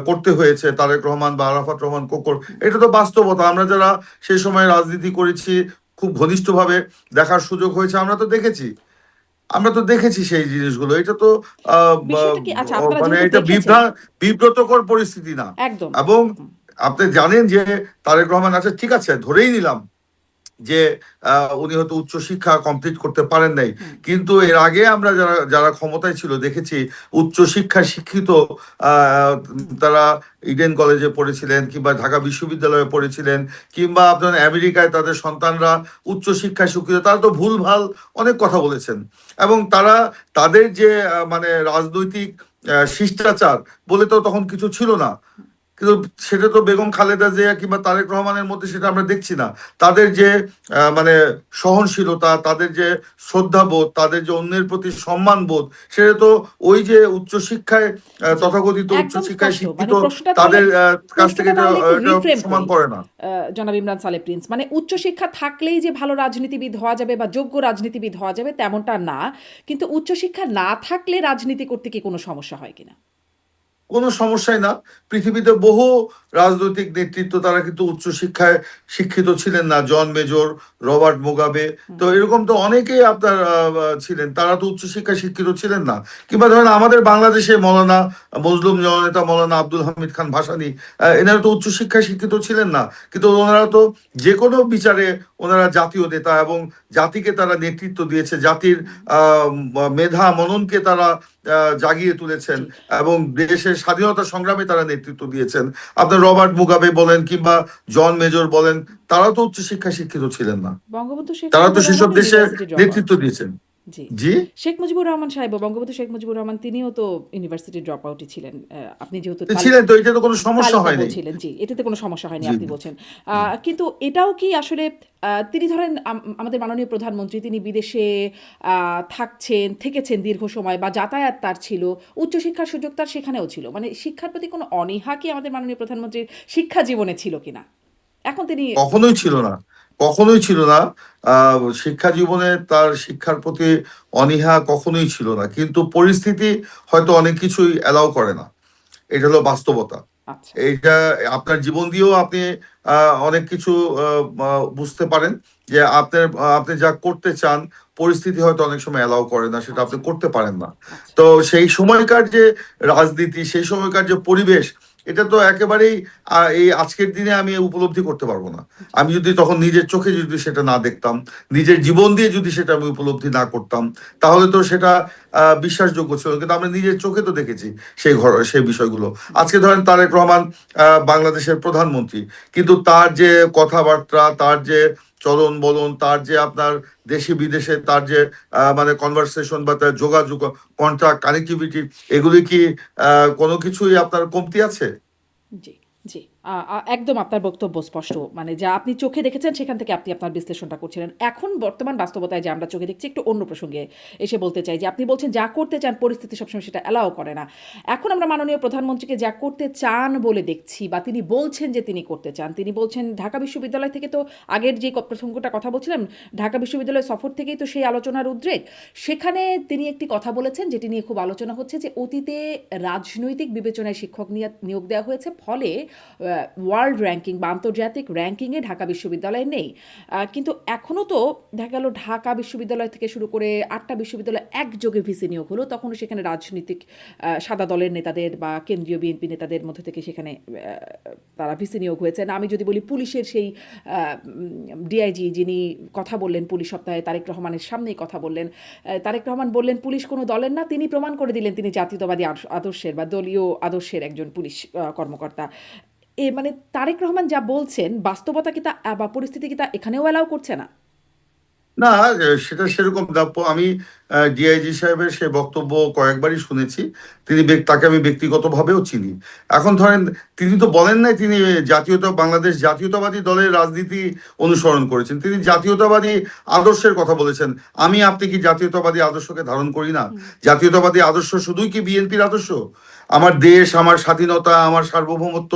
করতে হয়েছে, তারেক রহমান বা আরাফাত রহমান কোকর, এটা তো বাস্তবতা। আমরা যারা সেই সময় রাজনীতি করেছি, খুব ঘনিষ্ঠভাবে দেখার সুযোগ হয়েছে, আমরা তো দেখেছি সেই জিনিসগুলো। এটা তো বিষয়টা কি, আচ্ছা আপনারা মানে যেহেতু এটা দেখেছেন, বিব্রতকর পরিস্থিতি না। একদম। এবং হুম, আপনি জানেন যে তারেক রহমান আছে, ঠিক আছে, ধরেই নিলাম যে উনি হয়তো উচ্চশিক্ষা কমপ্লিট করতে পারেন নাই, হুম, কিন্তু এর আগে আমরা যারা যারা ক্ষমতায় ছিল দেখেছি উচ্চশিক্ষায় শিক্ষিত হুম, তারা ইডেন কলেজে পড়েছিলেন কিংবা ঢাকা বিশ্ববিদ্যালয়ে পড়েছিলেন, কিংবা আপনার আমেরিকায় তাদের সন্তানরা উচ্চশিক্ষায় শিক্ষিত, তারা তো ভুলভাল অনেক কথা বলেছেন। এবং তারা তাদের যে মানে রাজনৈতিক শিষ্টাচার বলে তো তখন কিছু ছিল না, কিন্তু সেটা তো বেগম খালেদা জিয়া কিংবা তারেক রহমানের মধ্যে সেটা আমরা দেখছি না। তাদের যে মানে সহনশীলতা, তাদের যে শ্রদ্ধাবোধ, তাদের যে অন্যের প্রতি সম্মান বোধ, সেটা তো ওই যে উচ্চশিক্ষায় জি, তথাকথিত একদম উচ্চশিক্ষায় স্পষ্ট। শিক্ষিত মানে প্রশ্নটা তাহলে তাদের কাছ থেকে এটা একটু এটা রিফ্রেম সমান করি। করে না। জনাব ইমরান সালেহ প্রিন্স, মানে উচ্চশিক্ষা থাকলেই যে ভালো রাজনীতিবিদ হওয়া যাবে বা যোগ্য রাজনীতিবিদ হওয়া যাবে তেমনটা না, কিন্তু উচ্চশিক্ষা না থাকলে রাজনীতি করতে কি কোনো সমস্যা হয় কিনা? কোনো সমস্যাই না। পৃথিবীতে বহু রাজনৈতিক নেতৃত্ব তারা কিন্তু উচ্চশিক্ষায় শিক্ষিত ছিলেন না, জন মেজর, রবার্ট মুগাবে, তো এরকম তো অনেকেই আপনার ছিলেন, তারা তো উচ্চশিক্ষায় শিক্ষিত ছিলেন না। কিংবা ধরেন আমাদের বাংলাদেশে মৌলানা মজলুম জননেতা মৌলানা আব্দুল হামিদ খান ভাসানী, এনারা তো উচ্চশিক্ষায় শিক্ষিত ছিলেন না, কিন্তু ওনারা তো যে কোনো বিচারে ওনারা জাতীয় নেতা এবং জাতিকে তারা নেতৃত্ব দিয়েছে, জাতির মেধা মননকে তারা জাগিয়ে তুলেছেন এবং দেশের স্বাধীনতা সংগ্রামে তারা নেতৃত্ব দিয়েছেন। আপনার রবার্ট মুগাবে বলেন কিংবা জন মেজর বলেন, তারা তো উচ্চশিক্ষায় শিক্ষিত ছিলেন না, বঙ্গবন্ধু শেখ তারা তো মুজিবুর সেসব রহমান দেশে ইউনিভার্সিটি ড্রপ নেতৃত্ব আউট। দিয়েছেন। জি জি, শেখ মুজিবুর রহমান সাহেব, বঙ্গবন্ধু শেখ মুজিবুর রহমান তিনিও তো ইউনিভার্সিটি ড্রপ আউটই ছিলেন। আপনি যেহেতু ছিলেন, তো এটা তো কোনো সমস্যা তালিকা হয়নি। বলছিলেন, জি এটাতে কোনো সমস্যা হয়নি জি, আপনি বলছেন। কিন্তু এটাও কি আসলে তিনি ধরেন আমাদের মাননীয় প্রধানমন্ত্রী, তিনি বিদেশে থেকেছেন দীর্ঘ সময়, বা যাতায়াত তার ছিল, উচ্চশিক্ষার সুযোগ তার সেখানেও ছিল, মানে শিক্ষার প্রতি কোনো অনীহা কি আমাদের মাননীয় প্রধানমন্ত্রীর শিক্ষা জীবনে ছিল কিনা? এখন তিনি কখনোই ছিল না, কখনোই ছিল না। শিক্ষা জীবনে তার শিক্ষার প্রতি অনীহা কখনোই ছিল না, কিন্তু পরিস্থিতি হয়তো অনেক কিছুই অ্যালাউ করে না, এটা হলো বাস্তবতা। আচ্ছা এইটা আপনার জীবন দিয়েও আপনি অনেক কিছু বুঝতে পারেন যে আপনি যা করতে চান পরিস্থিতি হয়তো অনেক সময় অ্যালাউ করে না, সেটা আপনি করতে পারেন না। আচ্ছা তো সেই সময়কার যে রাজনীতি, সেই সময়কার যে পরিবেশ, এটা তো একেবারেই এই আজকের দিনে আমি উপলব্ধি করতে পারবো না। আমি যদি তখন নিজের চোখে যদি সেটা না দেখতাম, নিজের জীবন দিয়ে যদি সেটা আমি উপলব্ধি না করতাম, তাহলে তো সেটা বিশ্বাসযোগ্য ছিল। কিন্তু আমরা নিজের চোখে তো দেখেছি সেই বিষয়গুলো। আজকে ধরেন তারেক রহমান বাংলাদেশের প্রধানমন্ত্রী, কিন্তু তার যে কথাবার্তা, তার যে চলন বলন, তার যে আপনার দেশে বিদেশে তার যে মানে কনভারসেশন বা তার যোগাযোগ, কন্ট্যাক্ট, কানেক্টিভিটি, এগুলি কি কোনো কিছুই আপনার কমতি আছে? জি, জি। একদম আপনার বক্তব্য স্পষ্ট। মানে যা আপনি চোখে দেখেছেন সেখান থেকে আপনি আপনার বিশ্লেষণটা করছিলেন। এখন বর্তমান বাস্তবতায় যে আমরা চোখে দেখছি, একটু অন্য প্রসঙ্গে এসে বলতে চাই যে আপনি বলছেন যা করতে চান পরিস্থিতি সবসময় সেটা অ্যালাও করে না। এখন আমরা মাননীয় প্রধানমন্ত্রীকে যা করতে চান বলে দেখছি, বা তিনি বলছেন যে তিনি করতে চান। তিনি বলছেন ঢাকা বিশ্ববিদ্যালয় থেকে, তো আগের যে প্রসঙ্গটা কথা বলছিলাম, ঢাকা বিশ্ববিদ্যালয় সফর থেকেই তো সেই আলোচনার উদ্রেক। সেখানে তিনি একটি কথা বলেছেন যেটি নিয়ে খুব আলোচনা হচ্ছে, যে অতীতে রাজনৈতিক বিবেচনায় শিক্ষক নিয়োগ দেওয়া হয়েছে, ফলে ওয়ার্ল্ড র্যাঙ্কিং বা আন্তর্জাতিক র্যাঙ্কিংয়ে ঢাকা বিশ্ববিদ্যালয় নেই। কিন্তু এখনও তো দেখা গেল ঢাকা বিশ্ববিদ্যালয় থেকে শুরু করে 8টা বিশ্ববিদ্যালয় একযোগে ভিসি নিয়োগ হলো, তখনও সেখানে রাজনৈতিক সাদা দলের নেতাদের বা কেন্দ্রীয় বিএনপি নেতাদের মধ্যে থেকে সেখানে তারা ভিসি নিয়োগ হয়েছেন। আমি যদি বলি পুলিশের সেই ডিআইজি যিনি কথা বললেন পুলিশ সপ্তাহে, তারেক রহমানের সামনেই কথা বললেন, তারেক রহমান বললেন পুলিশ কোনো দলের না, তিনি প্রমাণ করে দিলেন তিনি জাতীয়তাবাদী আদর্শের বা দলীয় আদর্শের একজন পুলিশ কর্মকর্তা। মানে তারেক রহমান যা বলছেন, বাস্তবতা কি তা বা পরিস্থিতি কি তা এখানেও অ্যালাউ করছে না? না, সেটা সেরকম আমি ডিআইজি সাহেবের সে বক্তব্য কয়েকবারই শুনেছি। তাকে আমি ব্যক্তিগতভাবেও চিনি। এখন ধরেন, তিনি তো বলেন নাই তিনি বাংলাদেশ জাতীয়তাবাদী দলের রাজনীতি অনুসরণ করেছেন, তিনি জাতীয়তাবাদী আদর্শের কথা বলেছেন। আপনি কি জাতীয়তাবাদী আদর্শকে ধারণ করি না? জাতীয়তাবাদী আদর্শ শুধুই কি বিএনপির আদর্শ? আমার দেশ, আমার স্বাধীনতা, আমার সার্বভৌমত্ব,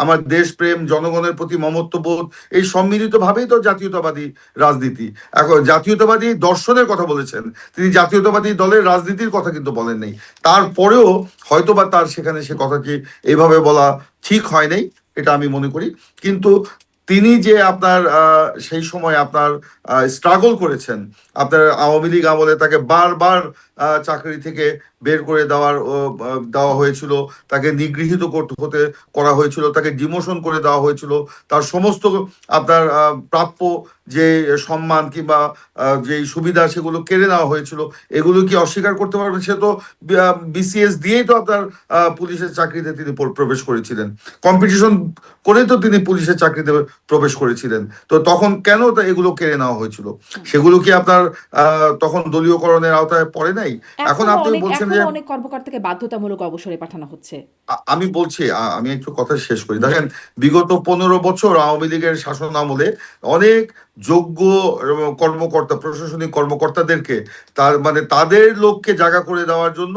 আমার দেশপ্রেম, জনগণের প্রতি মমত্ববোধ, এই সম্মিলিত ভাবেই তো জাতীয়তাবাদী রাজনীতি। এখন জাতীয়তাবাদী দর্শনের কথা বলেছেন, তিনি জাতীয়তাবাদী দলের রাজনীতির কথা কিন্তু বলেন নাই। তারপরেও হয়তোবা তার সেখানে সে কথাটি এইভাবে বলা ঠিক হয় নাই, এটা আমি মনে করি। কিন্তু তিনি যে আপনার সেই সময় আপনার স্ট্রাগল করেছেন, আপনার আওয়ামী লীগ আমলে তাকে বারবার চাকরি থেকে বের করে দেওয়া হয়েছিল, তাকে নিগৃহীত করা হয়েছিল, তাকে ডিমোশন করে দেওয়া হয়েছিল, তার সমস্ত আপনার প্রাপ্য যে সম্মান কিংবা যে সুবিধা সেগুলো কেড়ে নেওয়া হয়েছিল। এগুলো কি অস্বীকার করতে পারবেন? সে তো বিসিএস দিয়েই তো আপনার পুলিশের চাকরিতে তিনি প্রবেশ করেছিলেন, কম্পিটিশন করেই তো তিনি পুলিশের চাকরিতে প্রবেশ করেছিলেন। তো তখন কেন এগুলো কেড়ে নেওয়া হয়েছিল? সেগুলো কি আপনার তখন দলীয়করণের আওতায় পড়ে নাই? এখন আপনি বলছেন যে অনেক কর্মকর্তাকে বাধ্যতামূলক অবসরে পাঠানো হচ্ছে। আমি বলছি, আমি একটু কথা শেষ করি। দেখেন, বিগত 15 বছর আওয়ামী লীগের শাসন আমলে অনেক যোগ্য কর্মকর্তা, প্রশাসনিক কর্মকর্তাদেরকে তাদের লোককে জায়গা করে দেওয়ার জন্য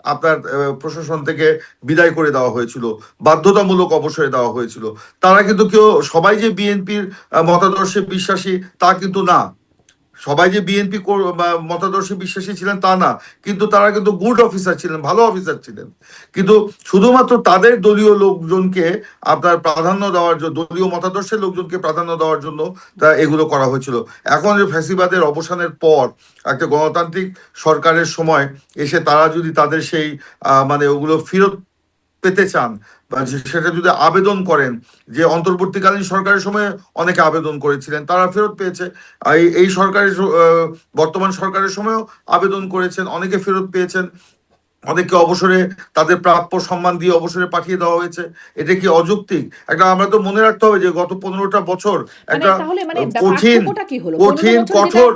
আপনার প্রশাসন থেকে বিদায় করে দেওয়া হয়েছিল, বাধ্যতামূলক অবসরে দেওয়া হয়েছিল। তারা কিন্তু সবাই যে বিএনপির মতাদর্শে বিশ্বাসী তা কিন্তু না। সবাই যে বিএনপি মতাদর্শে বিশ্বাসী ছিলেন তা না, কিন্তু তারা কিন্তু গুড অফিসার ছিলেন, ভালো অফিসার ছিলেন। কিন্তু শুধুমাত্র তাদের দলীয় লোকজনকে আপনার প্রাধান্য দেওয়ার জন্য, দলীয় মতাদর্শের লোকজনকে প্রাধান্য দেওয়ার জন্য তা এগুলো করা হয়েছিল। এখন যে ফ্যাসিবাদের অবসানের পর একটা গণতান্ত্রিক সরকারের সময় এসে তারা যদি তাদের সেই মানে ওগুলো ফেরত পেতে চান বা সেটা যদি আবেদন করেন, যে অন্তর্বর্তীকালীন সরকারের সময় অনেকে আবেদন করেছিলেন, তারা ফেরত পেয়েছে। এই সরকারের বর্তমান সরকারের সময়ও আবেদন করেছেন, অনেকে ফেরত পেয়েছেন, অনেককে অবসরে তাদের প্রাপ্য সম্মান দিয়ে অবসরে পাঠিয়ে দেওয়া হয়েছে। এটা কি অযৌক্তিক? একটা আমরা তো মনে রাখতে হবে যে গত 15টা বছর একটা তাহলে কঠিন পার্থক্যটা কি হলো? কঠিন 15 বছর কঠোর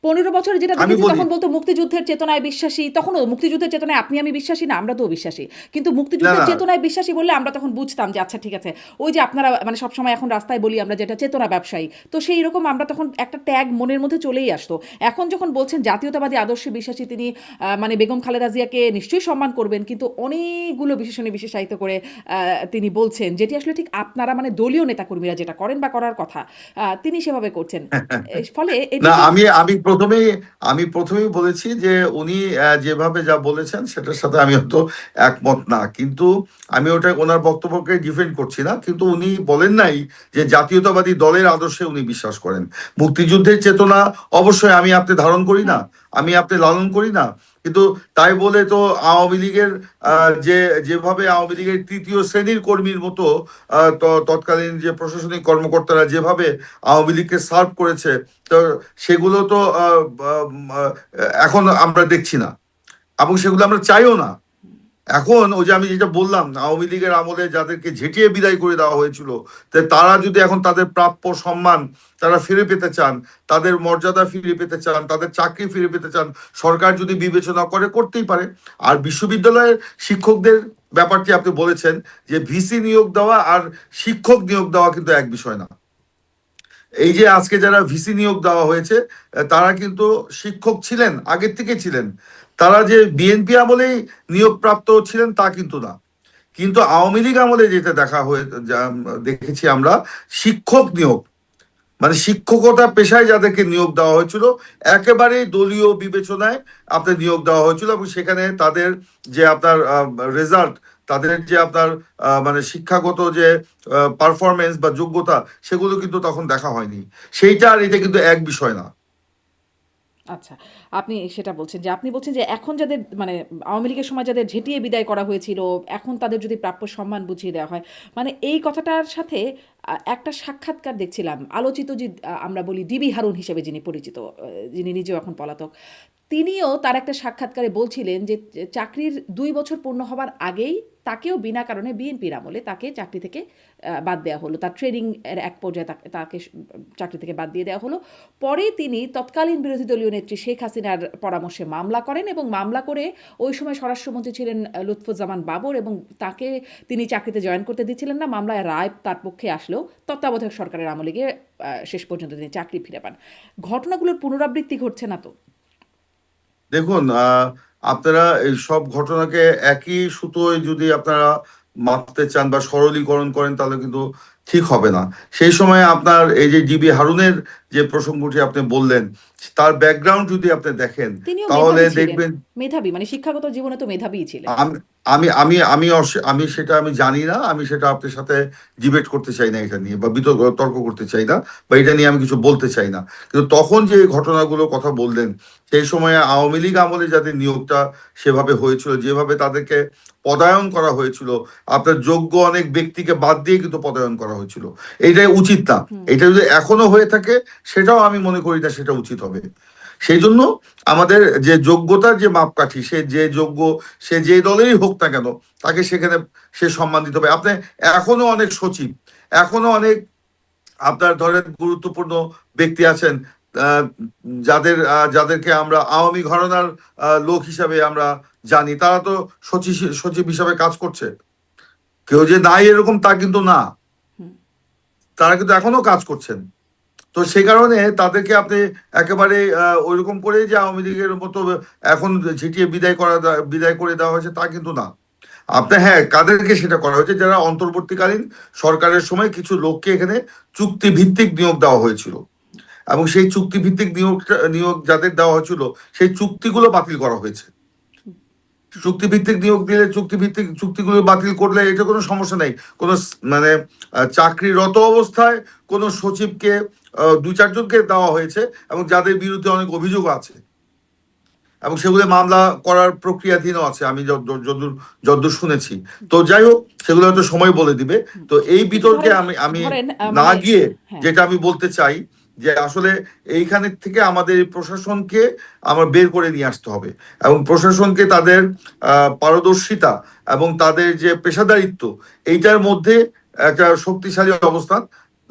15 বছর যেটা আমি দেখেছি বলি তখন বলতো মুক্তিযুদ্ধের চেতনায় বিশ্বাসী, তখনও মুক্তিযুদ্ধের চেতনায় আপনি আমি বিশ্বাসী না, আমরা তো বিশ্বাসী, কিন্তু না মুক্তিযুদ্ধের না চেতনায় বিশ্বাসী বললে আমরা তখন বুঝতাম যে আচ্ছা ঠিক আছে, ওই যে আপনারা মানে সবসময় এখন রাস্তায় বলি আমরা যেটা চেতনা ব্যবসায়ী, তো সেই রকম আমরা তখন একটা ট্যাগ মনের মধ্যে চলেই আসতো। এখন যখন বলছেন জাতীয়তাবাদী আদর্শে বিশ্বাসী তিনি, মানে বেগম খালেদা জিয়াকে নিশ্চয়ই সম্মান করবেন, কিন্তু অনেকগুলো বিশেষণে বিশেষায়িত করে তিনি বলছেন, যেটি আসলে ঠিক আপনারা মানে দলীয় নেতাকর্মীরা যেটা করেন বা করার কথা তিনি সেভাবে করছেন। ফলে এটি না, কি আমি প্রথমেই বলেছি যে উনি যেভাবে যা বলেছেন সেটার সাথে আমি তো একমত না, কিন্তু আমি ওটা ওনার বক্তব্যকে ডিফেন্ড করছি না। কিন্তু উনি বলেন নাই যে জাতীয়তাবাদী দলের আদর্শে উনি বিশ্বাস করেন। মুক্তিযুদ্ধের চেতনা অবশ্যই আমি আপনি ধারণ করি না, আমি আপনি লালন করি না, কিন্তু তাই বলে তো আওয়ামী লীগের যেভাবে আওয়ামী লীগের তৃতীয় শ্রেণীর কর্মীর মতো তৎকালীন যে প্রশাসনিক কর্মকর্তারা যেভাবে আওয়ামী লীগকে সার্ভ করেছে, তো সেগুলো তো এখন আমরা দেখছি না, এবং সেগুলো আমরা চাইও না। এখন ওই যে আমি যেটা বললাম, আওয়ামী লীগের আমলে যাদেরকে ঝেঁটিয়ে বিদায় করে দেওয়া হয়েছিল, তারা যদি এখন তাদের প্রাপ্য সম্মান তারা ফিরে পেতে চান, তাদের মর্যাদা ফিরে পেতে চান, তাদের চাকরি ফিরে পেতে চান, সরকার যদি বিবেচনা করে, করতেই পারে। আর বিশ্ববিদ্যালয়ের শিক্ষকদের ব্যাপারটি আপনি বলেছেন যে ভিসি নিয়োগ দেওয়া আর শিক্ষক নিয়োগ দেওয়া কিন্তু এক বিষয় না। এই যে আজকে যারা ভিসি নিয়োগ দেওয়া হয়েছে তারা কিন্তু শিক্ষক ছিলেন, আগের থেকে ছিলেন। তারা যে বিএনপি আমলেই নিয়োগপ্রাপ্ত ছিলেন তা কিন্তু না। কিন্তু আওয়ামী লীগ আমলে যেটা দেখেছি আমরা, শিক্ষক নিয়োগ মানে শিক্ষকতা পেশায় যাদেরকে নিয়োগ দেওয়া হয়েছিল একেবারেই দলীয় বিবেচনায় আপনার নিয়োগ দেওয়া হয়েছিল, এবং সেখানে তাদের যে আপনার রেজাল্ট, তাদের যে আপনার মানে শিক্ষাগত যে পারফরমেন্স বা যোগ্যতা, সেগুলো কিন্তু তখন দেখা হয়নি। সেইটা আর এটা কিন্তু এক বিষয় না। আচ্ছা, আপনি সেটা বলছেন যে আপনি বলছেন যে এখন যাদের মানে আওয়ামী লীগের সময় যাদের ঝেঁটিয়ে বিদায় করা হয়েছিল, এখন তাদের যদি প্রাপ্য সম্মান বুঝিয়ে দেওয়া হয়, মানে এই কথাটার সাথে একটা সাক্ষাৎকার দেখছিলাম আলোচিত যে আমরা বলি ডিবি হারুন হিসেবে যিনি পরিচিত, যিনি নিজেও এখন পলাতক, তিনিও তার একটা সাক্ষাৎকারে বলছিলেন যে চাকরির 2 বছর পূর্ণ হবার আগেই তাকেও বিনা কারণে বিএনপির আমলে তাকে চাকরি থেকে বাদ দেওয়া হলো, তার ট্রেনিং এর এক পর্যায়ে তাকে চাকরি থেকে বাদ দিয়ে দেওয়া হলো। পরে তিনি তৎকালীন বিরোধী দলীয় নেত্রী শেখ হাসিনার পরামর্শে মামলা করেন, এবং মামলা করে ওই সময় স্বরাষ্ট্রমন্ত্রী ছিলেন লুৎফুজ্জামান বাবর, এবং তাকে তিনি চাকরিতে জয়েন করতে দিচ্ছিলেন না। মামলায় রায় তার পক্ষে আসলেও তত্ত্বাবধায়ক সরকারের আমলে গিয়ে শেষ পর্যন্ত তিনি চাকরি ফিরে পান। ঘটনাগুলোর পুনরাবৃত্তি ঘটছে না তো? দেখুন, আপনারা এই সব ঘটনাকে একই সুতোয় যদি আপনারা মাপতে চান বা সরলীকরণ করেন, তাহলে কিন্তু ঠিক হবে না। সেই সময় আপনার এই যে ডিবি হারুনের যে প্রসঙ্গটি আপনি বললেন, তার ব্যাকগ্রাউন্ড যদি আপনি দেখেন, তিনিও তাহলে মেধাবী ছিলেন, দেখবেন মেধাবী মানে শিক্ষাগত জীবনে তো মেধাবীই ছিলেন। আমি আমি আমি আমি আমি সেটা আমি জানি না, আমি সেটা আপনার সাথে ডিবেট করতে চাই না এটা নিয়ে, বা তর্ক করতে চাই না, বা এটা নিয়ে আমি কিছু বলতে চাই না। কিন্তু তখন যে ঘটনাগুলোর কথা বললেন, সেই সময় আওয়ামী লীগ আমলে যাদের নিয়োগটা সেভাবে হয়েছিল, যেভাবে তাদেরকে পদায়ন করা হয়েছিল, আপনার যোগ্য অনেক ব্যক্তিকে বাদ দিয়ে কিন্তু পদায়ন করা হয়েছিল, এইটাই উচিত না। এটা যদি এখনো হয়ে থাকে, সেটাও আমি মনে করি না সেটা উচিত হবে। সেই জন্য আমাদের যে যোগ্যতার যে মাপকাঠি, সে যে যোগ্য, সে যে দলেরই হোক না কেন, তাকে সেখানে সে সম্মান দিতে হবে। আপনি এখনো অনেক সচিব, এখনো অনেক আপনার ধরেন গুরুত্বপূর্ণ ব্যক্তি আছেন, যাদেরকে আমরা আওয়ামী ঘরানার লোক হিসাবে আমরা জানি, তারা তো সচিব হিসাবে কাজ করছে। কেউ যে নাই এরকম তা কিন্তু না, তারা কিন্তু এখনো কাজ করছেন। তো সেই কারণে তাদেরকে আপনি একেবারে ওইরকম করে যে আওয়ামী লীগের মতো এখন ঝিটিয়ে বিদায় করে দেওয়া হয়েছে তা কিন্তু না। আপনার হ্যাঁ, কাদেরকে সেটা করা হয়েছে, যারা অন্তর্বর্তীকালীন সরকারের সময় কিছু লোককে এখানে চুক্তি ভিত্তিক নিয়োগ দেওয়া হয়েছিল, এবং সেই চুক্তিভিত্তিক নিয়োগ যাদের দেওয়া হয়েছিল সেই চুক্তিগুলো বাতিল করা হয়েছে। চুক্তিভিত্তিক নিয়োগ দিলে চুক্তিগুলো বাতিল করলে এটা কোনো সমস্যা নেই। কোনো মানে চাকরিরত অবস্থায় কোনো সচিবকে 2-4 জনকে দেওয়া হয়েছে এবং যাদের বিরুদ্ধে অনেক অভিযোগ আছে এবং সেগুলো মামলা করার প্রক্রিয়াধীনও আছে, আমি যতদূর শুনেছি। তো যাই হোক, সেগুলো হয়তো সময় বলে দিবে। তো এই বিতর্কে আমি না গিয়ে যেটা আমি বলতে চাই যে আসলে এইখানে থেকে আমাদের প্রশাসনকে আমার বের করে নিয়ে আসতে হবে এবং প্রশাসনকে তাদের পারদর্শিতা এবং তাদের যে পেশাদারিত্ব এইটার মধ্যে একটা শক্তিশালী অবস্থান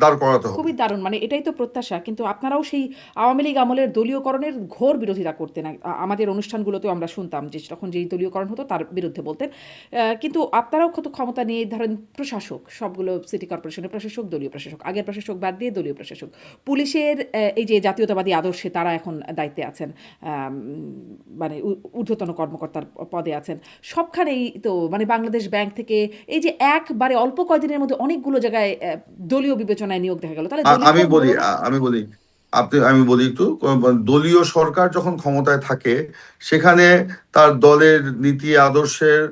দাঁড় করাতে হবে। খুবই দারুণ, মানে এটাই তো প্রত্যাশা। কিন্তু আপনারাও সেই আওয়ামী লীগ আমলের দলীয়করণের ঘোর বিরোধিতা করতেন। আমাদের অনুষ্ঠানগুলোতেও আমরা শুনতাম যে তখন যেই দলীয়করণ হতো তার বিরুদ্ধে বলতেন। কিন্তু আপনারাও কত ক্ষমতা নিয়ে ধরেন প্রশাসক, সবগুলো সিটি কর্পোরেশনের প্রশাসক, দলীয় প্রশাসক, আগের প্রশাসক বাদ দিয়ে দলীয় প্রশাসক, পুলিশের এই যে জাতীয়তাবাদী আদর্শে তারা এখন দায়িত্বে আছেন, মানে ঊর্ধ্বতন কর্মকর্তার পদে আছেন। সবখানেই তো মানে বাংলাদেশ ব্যাংক থেকে এই যে একবারে অল্প কয়দিনের মধ্যে অনেকগুলো জায়গায় দলীয় বিবেচনায় নিয়োগ দেখা গেল। তাহলে আমি বলি একটু, দলীয় সরকার যখন ক্ষমতায় থাকে সেখানে তার দলের নীতি আদর্শের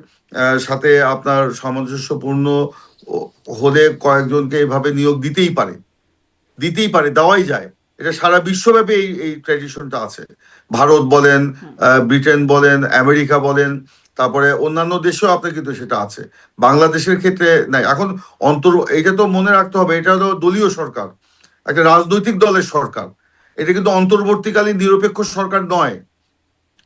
সাথে আপনার সামঞ্জস্যপূর্ণ হলে কয়েকজনকে এভাবে নিয়োগ দিতেই পারে, দেওয়াই যায়। এটা সারা বিশ্বব্যাপী এই ট্র্যাডিশনটা আছে। ভারত বলেন, ব্রিটেন বলেন, আমেরিকা বলেন, তারপরে অন্যান্য দেশেও আপনার কিন্তু সেটা আছে। বাংলাদেশের ক্ষেত্রে নাই। এখন এটা তো মনে রাখতে হবে, এটা হলো দলীয় সরকার, একটা রাজনৈতিক দলের সরকার। এটা কিন্তু অন্তর্বর্তীকালীন নিরপেক্ষ সরকার নয়।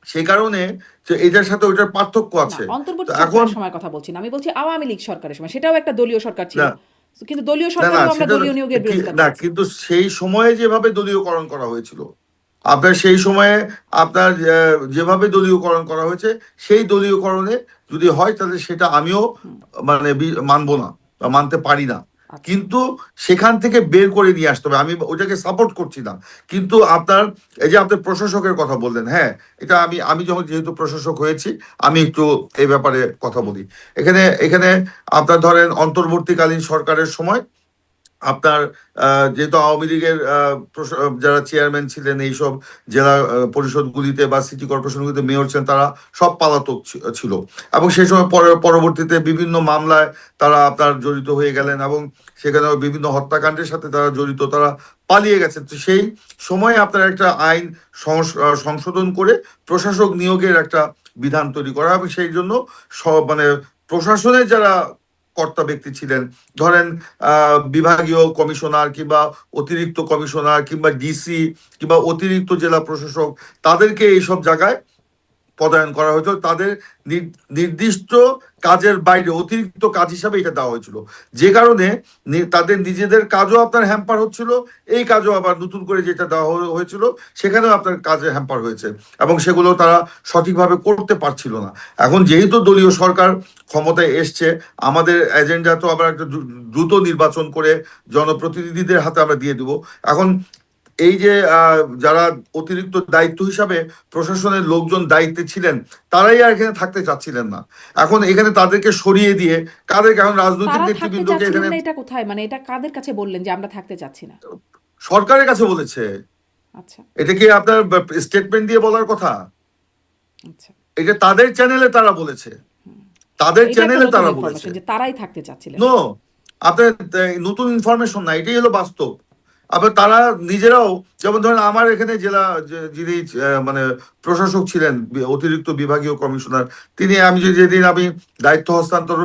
সেই কারণে যে এটার সাথে ওইটার পার্থক্য আছে। অন্তর্বর্তী সরকারের সময় কথা বলছি না, আমি বলছি আওয়ামী লীগ সরকারের সময়, সেটাও একটা দলীয় সরকার ছিল। কিন্তু দলীয় সরকারও আমরা দলীয় নিয়োগের বিরোধিতা না, কিন্তু সেই সময়ে যেভাবে দলীয়করণ করা হয়েছিল, আপনার সেই সময়ে আপনার যেভাবে দলীয়করণ করা হয়েছে সেই দলীয়করণে যদি হয় তাহলে সেটা আমিও মানে মানবো না বা মানতে পারি না। কিন্তু সেখান থেকে বের করে নিয়ে আসতে হবে, আমি ওটাকে সাপোর্ট করছি না। কিন্তু আপনার এই যে আপনার প্রশাসকের কথা বললেন, হ্যাঁ, এটা আমি যখন যেহেতু প্রশাসক হয়েছি আমি একটু এই ব্যাপারে কথা বলি। এখানে আপনার ধরেন অন্তর্বর্তীকালীন সরকারের সময় আপনার যেহেতু আওয়ামী লীগের যারা চেয়ারম্যান ছিলেন এইসব জেলা পরিষদগুলিতে বা সিটি কর্পোরেশনগুলিতে মেয়র ছিলেন, তারা সব পলাতক ছিল এবং সেই সময় পরবর্তীতে বিভিন্ন মামলায় তারা আপনার জড়িত হয়ে গেলেন এবং সেখানে বিভিন্ন হত্যাকাণ্ডের সাথে তারা জড়িত, তারা পালিয়ে গেছেন। তো সেই সময় আপনার একটা আইন সংশোধন করে প্রশাসক নিয়োগের একটা বিধান তৈরি করা এবং সেই জন্য মানে প্রশাসনের যারা কর্তা ব্যক্তি ছিলেন, ধরেন বিভাগীয় কমিশনার কিংবা অতিরিক্ত কমিশনার কিংবা ডিসি কিংবা অতিরিক্ত জেলা প্রশাসক, তাদেরকে এইসব জায়গায় পদায়ন করা হয়েছিল। তাদের নির্দিষ্ট কাজের বাইরে অতিরিক্ত কাজ হিসাবে এটা দেওয়া হয়েছিল, যে কারণে তাদের নিজেদের কাজও আপনার হ্যাম্পার হচ্ছিল, এই কাজও আবার নতুন করে যেটা দেওয়া হয়েছিল সেখানেও আপনার কাজে হ্যাম্পার হয়েছে এবং সেগুলো তারা সঠিকভাবে করতে পারছিল না। এখন যেহেতু দলীয় সরকার ক্ষমতায় এসছে, আমাদের এজেন্ডা তো আবার একটা দ্রুত নির্বাচন করে জনপ্রতিনিধিদের হাতে আমরা দিয়ে দিব। এখন এই যে যারা অতিরিক্ত দায়িত্ব হিসাবে প্রশাসনের লোকজন দায়িত্বে ছিলেন, তারাই আর এখানে থাকতে চাচ্ছিলেন না। এখন এখানে তাদেরকে সরিয়ে দিয়ে কাদেরকে, এখন রাজনৈতিক নেতৃবৃন্দকে এখানে, এটা কোথায়, মানে এটা কাদের কাছে বললেন যে আমরা থাকতে চাচ্ছি না? সরকারের কাছে বলেছে। আচ্ছা, এটা কি আপনার স্টেটমেন্ট দিয়ে বলার কথা? আচ্ছা, এটা তাদের চ্যানেলে তারা বলেছে, তাদের চ্যানেলে তারা বলেছে যে তারাই থাকতে চাচ্ছিলেন। নো, আপনার নতুন ইনফরমেশন না, এটাই হলো বাস্তব। আবার তারা নিজেরাও, যেমন ধরেন আমার এখানে জেলা যিনি মানে প্রশাসক ছিলেন, অতিরিক্ত বিভাগীয় কমিশনার, তিনি যেদিন আমি দায়িত্ব হস্তান্তর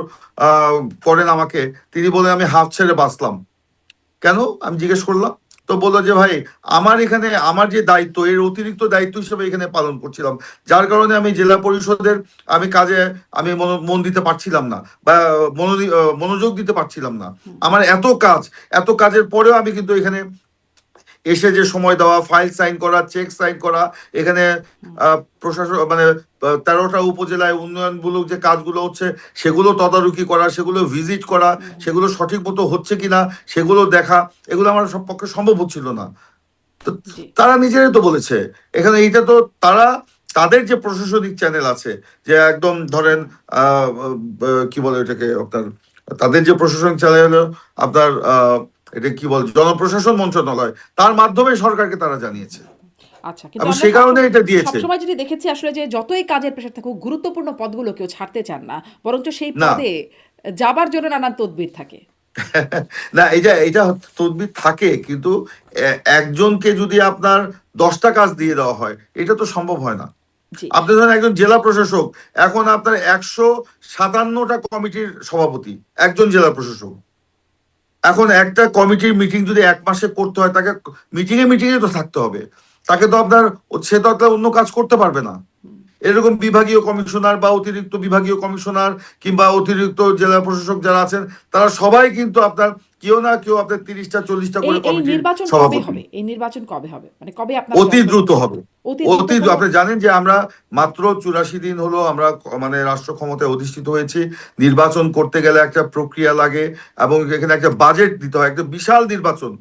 করেন আমাকে, তিনি বলেন আমি হাফ ছেড়ে বাঁচলাম কেন, আমি জিজ্ঞেস করলাম। তো বললো যে ভাই, আমার এখানে আমার যে দায়িত্ব, এর অতিরিক্ত দায়িত্ব হিসেবে এখানে পালন করছিলাম, যার কারণে আমি জেলা পরিষদের কাজে আমি মন দিতে পারছিলাম না বা মনোযোগ দিতে পারছিলাম না। আমার এত কাজের পরেও আমি কিন্তু এখানে এসে যে সময় দেওয়া, ফাইল সাইন করা, চেক সাইন করা, এখানে প্রশাসন মানে 13টা উপজেলায় উন্নয়নমূলক যে কাজগুলো হচ্ছে সেগুলো তদারকি করা, সেগুলো ভিজিট করা, সেগুলো সঠিক মতো হচ্ছে কিনা সেগুলো দেখা, এগুলো আমার সব পক্ষে সম্ভব হচ্ছিল না। তো তারা নিজেরাই তো বলেছে এখানে, এইটা তো তাদের যে প্রশাসনিক চ্যানেল আছে, যে একদম ধরেন কি বলে ওটাকে আপনার, তাদের যে প্রশাসনিক চ্যানেল আপনার এটা কি বল জনপ্রশাসন মন্ত্রণালয়, তার মাধ্যমে সরকারকে তারা জানিয়েছে আচ্ছা, কিন্তু এবং আমরা সে কারণে এটা দিয়েছে। সবসময় যেটি দেখেছি আসলে যে যতই কাজের প্রেশার থাকুক গুরুত্বপূর্ণ পদগুলো কেউ ছাড়তে চান না, বরঞ্চ সেই না পদে যাবার জন্য নানান তদবির থাকে। না, এটা তদবির থাকে, কিন্তু একজনকে যদি আপনার 10টা কাজ দিয়ে দেওয়া হয় এটা তো সম্ভব হয় না। জি। আপনি ধরেন একজন জেলা প্রশাসক, এখন আপনার 157টা কমিটির সভাপতি একজন জেলা প্রশাসক। এখন একটা কমিটির মিটিং যদি 1 মাসে করতে হয়, তাকে মিটিংয়ে তো থাকতে হবে, তাকে তো আপনার সে তো আপনার অন্য কাজ করতে পারবে না। এরকম বিভাগীয় কমিশনার বা অতিরিক্ত বিভাগীয় কমিশনার কিংবা অতিরিক্ত জেলা প্রশাসক যারা আছেন, তারা সবাই কিন্তু আপনার কেউ না কেউ আপনার 30টা 40টা এই করে এই কমিটির নির্বাচন কবে সভাপতি। হবে? এই নির্বাচন কবে হবে? মানে কবে আপনারা অতি যন্ত্র দ্রুত হবে। অতি দ্রুত কোনো আপনি জানেন যে আমরা মাত্র 84 দিন হলো আমরা মানে রাষ্ট্র ক্ষমতায় অধিষ্ঠিত হয়েছি। নির্বাচন করতে গেলে একটা প্রক্রিয়া লাগে এবং এখানে একটা বাজেট দিতে হয়, একটা বিশাল নির্বাচন।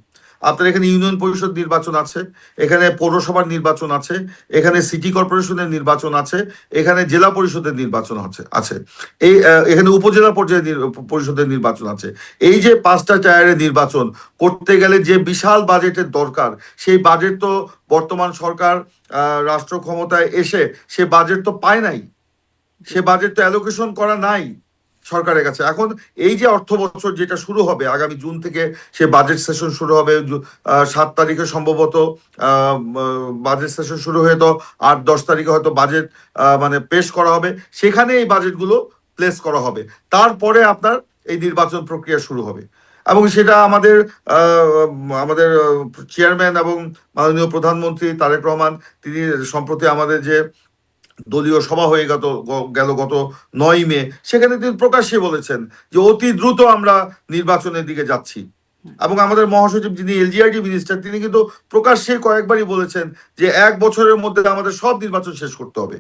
আপনার এখানে ইউনিয়ন পরিষদ নির্বাচন আছে, এখানে পৌরসভার নির্বাচন আছে, এখানে সিটি কর্পোরেশনের নির্বাচন আছে, এখানে জেলা পরিষদের নির্বাচন আছে, এখানে উপজেলা পর্যায়ে পরিষদের নির্বাচন আছে। এই যে 5টা টায়ারের নির্বাচন করতে গেলে যে বিশাল বাজেটের দরকার, সেই বাজেট তো বর্তমান সরকার রাষ্ট্র ক্ষমতায় এসে সে বাজেট তো পায় নাই, সে বাজেট তো অ্যালোকেশন করা নাই সরকারের কাছে। এখন এই যে অর্থ বছর যেটা শুরু হবে আগামী জুন থেকে, সে বাজেট সেশন শুরু হবে 7 তারিখে সম্ভবত, বাজেট সেশন শুরু হয়ে তো 8-10 তারিখে হয়তো বাজেট মানে পেশ করা হবে, সেখানে এই বাজেটগুলো প্লেস করা হবে, তারপরে আপনার এই নির্বাচন প্রক্রিয়া শুরু হবে। এবং সেটা আমাদের আমাদের চেয়ারম্যান এবং মাননীয় প্রধানমন্ত্রী তারেক রহমান, তিনি সম্প্রতি আমাদের যে দলীয় সভা হয়ে গেল গত 9 মে, সেখানে তিনি প্রকাশ্যে বলেছেন যে অতি দ্রুত আমরা নির্বাচনের দিকে যাচ্ছি। এবং আমাদের মহাসচিব যিনি এলজিআরডি মিনিস্টার, তিনি কিন্তু প্রকাশ্যে কয়েকবারই বলেছেন যে 1 বছরের মধ্যে আমাদের সব নির্বাচন শেষ করতে হবে।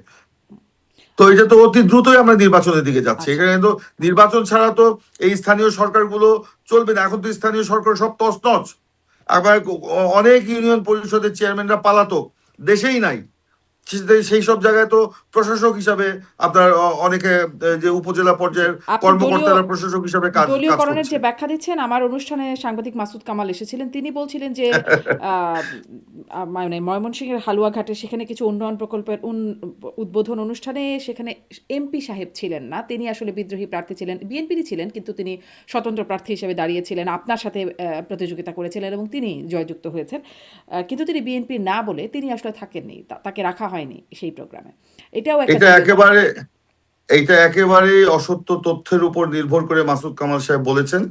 তো এটা তো অতি দ্রুতই আমরা নির্বাচনের দিকে যাচ্ছি। এখানে তো নির্বাচন ছাড়া তো এই স্থানীয় সরকারগুলো চলবে না। এখন তো স্থানীয় সরকার সব তছনছ। আবার অনেক ইউনিয়ন পরিষদের চেয়ারম্যানরা পলাতক, দেশেই নাই। সেই সব জায়গায় তো প্রশাসক হিসাবে আপনার অনেকে যে উপজেলা পর্যায়ের কর্মকর্তারা প্রশাসক হিসাবে কাজ দলীয়করণের করছে। যে ব্যাখ্যা দিচ্ছেন, আমার অনুষ্ঠানে সাংবাদিক মাসুদ কামাল এসেছিলেন, তিনি বলছিলেন যে মানে ময়মনসিংহের হালুয়াঘাটে সেখানে কিছু উন্নয়ন প্রকল্পের উদ্বোধন অনুষ্ঠানে সেখানে এমপি সাহেব ছিলেন না, তিনি আসলে বিদ্রোহী প্রার্থী ছিলেন, বিএনপিরই ছিলেন, কিন্তু তিনি স্বতন্ত্র প্রার্থী হিসেবে দাঁড়িয়েছিলেন, আপনার সাথে প্রতিযোগিতা করেছিলেন এবং তিনি জয়যুক্ত হয়েছেন। কিন্তু তিনি বিএনপি না বলে তিনি আসলে থাকেননি, তাকে রাখা হয়নি সেই প্রোগ্রামে। এটাও এইটা একেবারে অসত্য তথ্যের উপর নির্ভর করে মাসুদ কামাল সাহেব বলেছেন।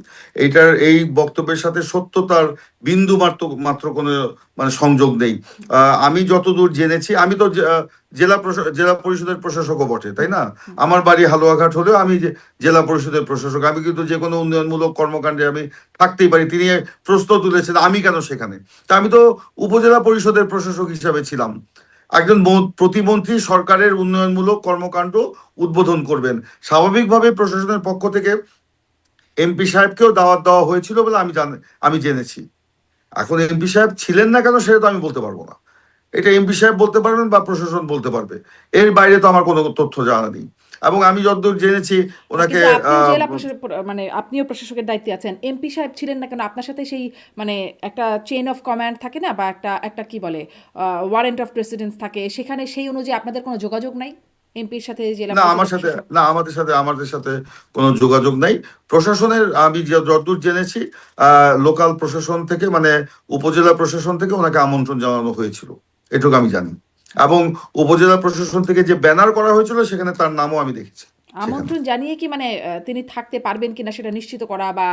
এই বক্তব্যের সাথে সত্যতার বিন্দু মাত্র কোনো মানে সংযোগ নেই। আমি যতদূর জেনেছি, আমি তো জেলা পরিষদের প্রশাসকও বটে, তাই না? আমার বাড়ি হালুয়াঘাট হলেও আমি জেলা পরিষদের প্রশাসক। আমি কিন্তু যে কোনো উন্নয়নমূলক কর্মকাণ্ডে আমি থাকতেই পারি। তিনি প্রশ্ন তুলেছেন আমি কেন সেখানে, তা আমি তো উপজেলা পরিষদের প্রশাসক হিসাবে ছিলাম। একজন প্রতিমন্ত্রী সরকারের উন্নয়নমূলক কর্মকাণ্ড উদ্বোধন করবেন, স্বাভাবিকভাবে প্রশাসনের পক্ষ থেকে এমপি সাহেবকেও দাওয়াত দেওয়া হয়েছিল বলে আমি জেনেছি। এখন এমপি সাহেব ছিলেন না কেন সেটা তো আমি বলতে পারবো না, এটা এমপি সাহেব বলতে পারবেন বা প্রশাসন বলতে পারবে, এর বাইরে তো আমার কোনো তথ্য জানা নেই। এবং আমি যতদূর জেনেছি ওনাকে মানে আপনিও প্রশাসকের দায়িত্বে আছেন, এমপি সাহেব ছিলেন না কেন, আপনার সাথে সেই মানে একটা চেইন অফ কমান্ড থাকে না, বা একটা কি বলে ওয়ারেন্ট অফ প্রেসিডেন্স থাকে, সেখানে সেই অনুযায়ী আপনাদের কোনো যোগাযোগ নাই এমপির সাথে? আমাদের সাথে কোনো যোগাযোগ নাই। প্রশাসনের আমি যতদূর জেনেছি লোকাল প্রশাসন থেকে মানে উপজেলা প্রশাসন থেকে ওনাকে আমন্ত্রণ জানানো হয়েছিল, এটুকু আমি জানি। এবং উপজেলা প্রশাসন থেকে যে ব্যানার করা হয়েছিল সেখানে তার নামও আমি দেখেছি। আমন্ত্রণ জানিয়ে কি মানে তিনি থাকতে পারবেন কিনা সেটা নিশ্চিত করা বা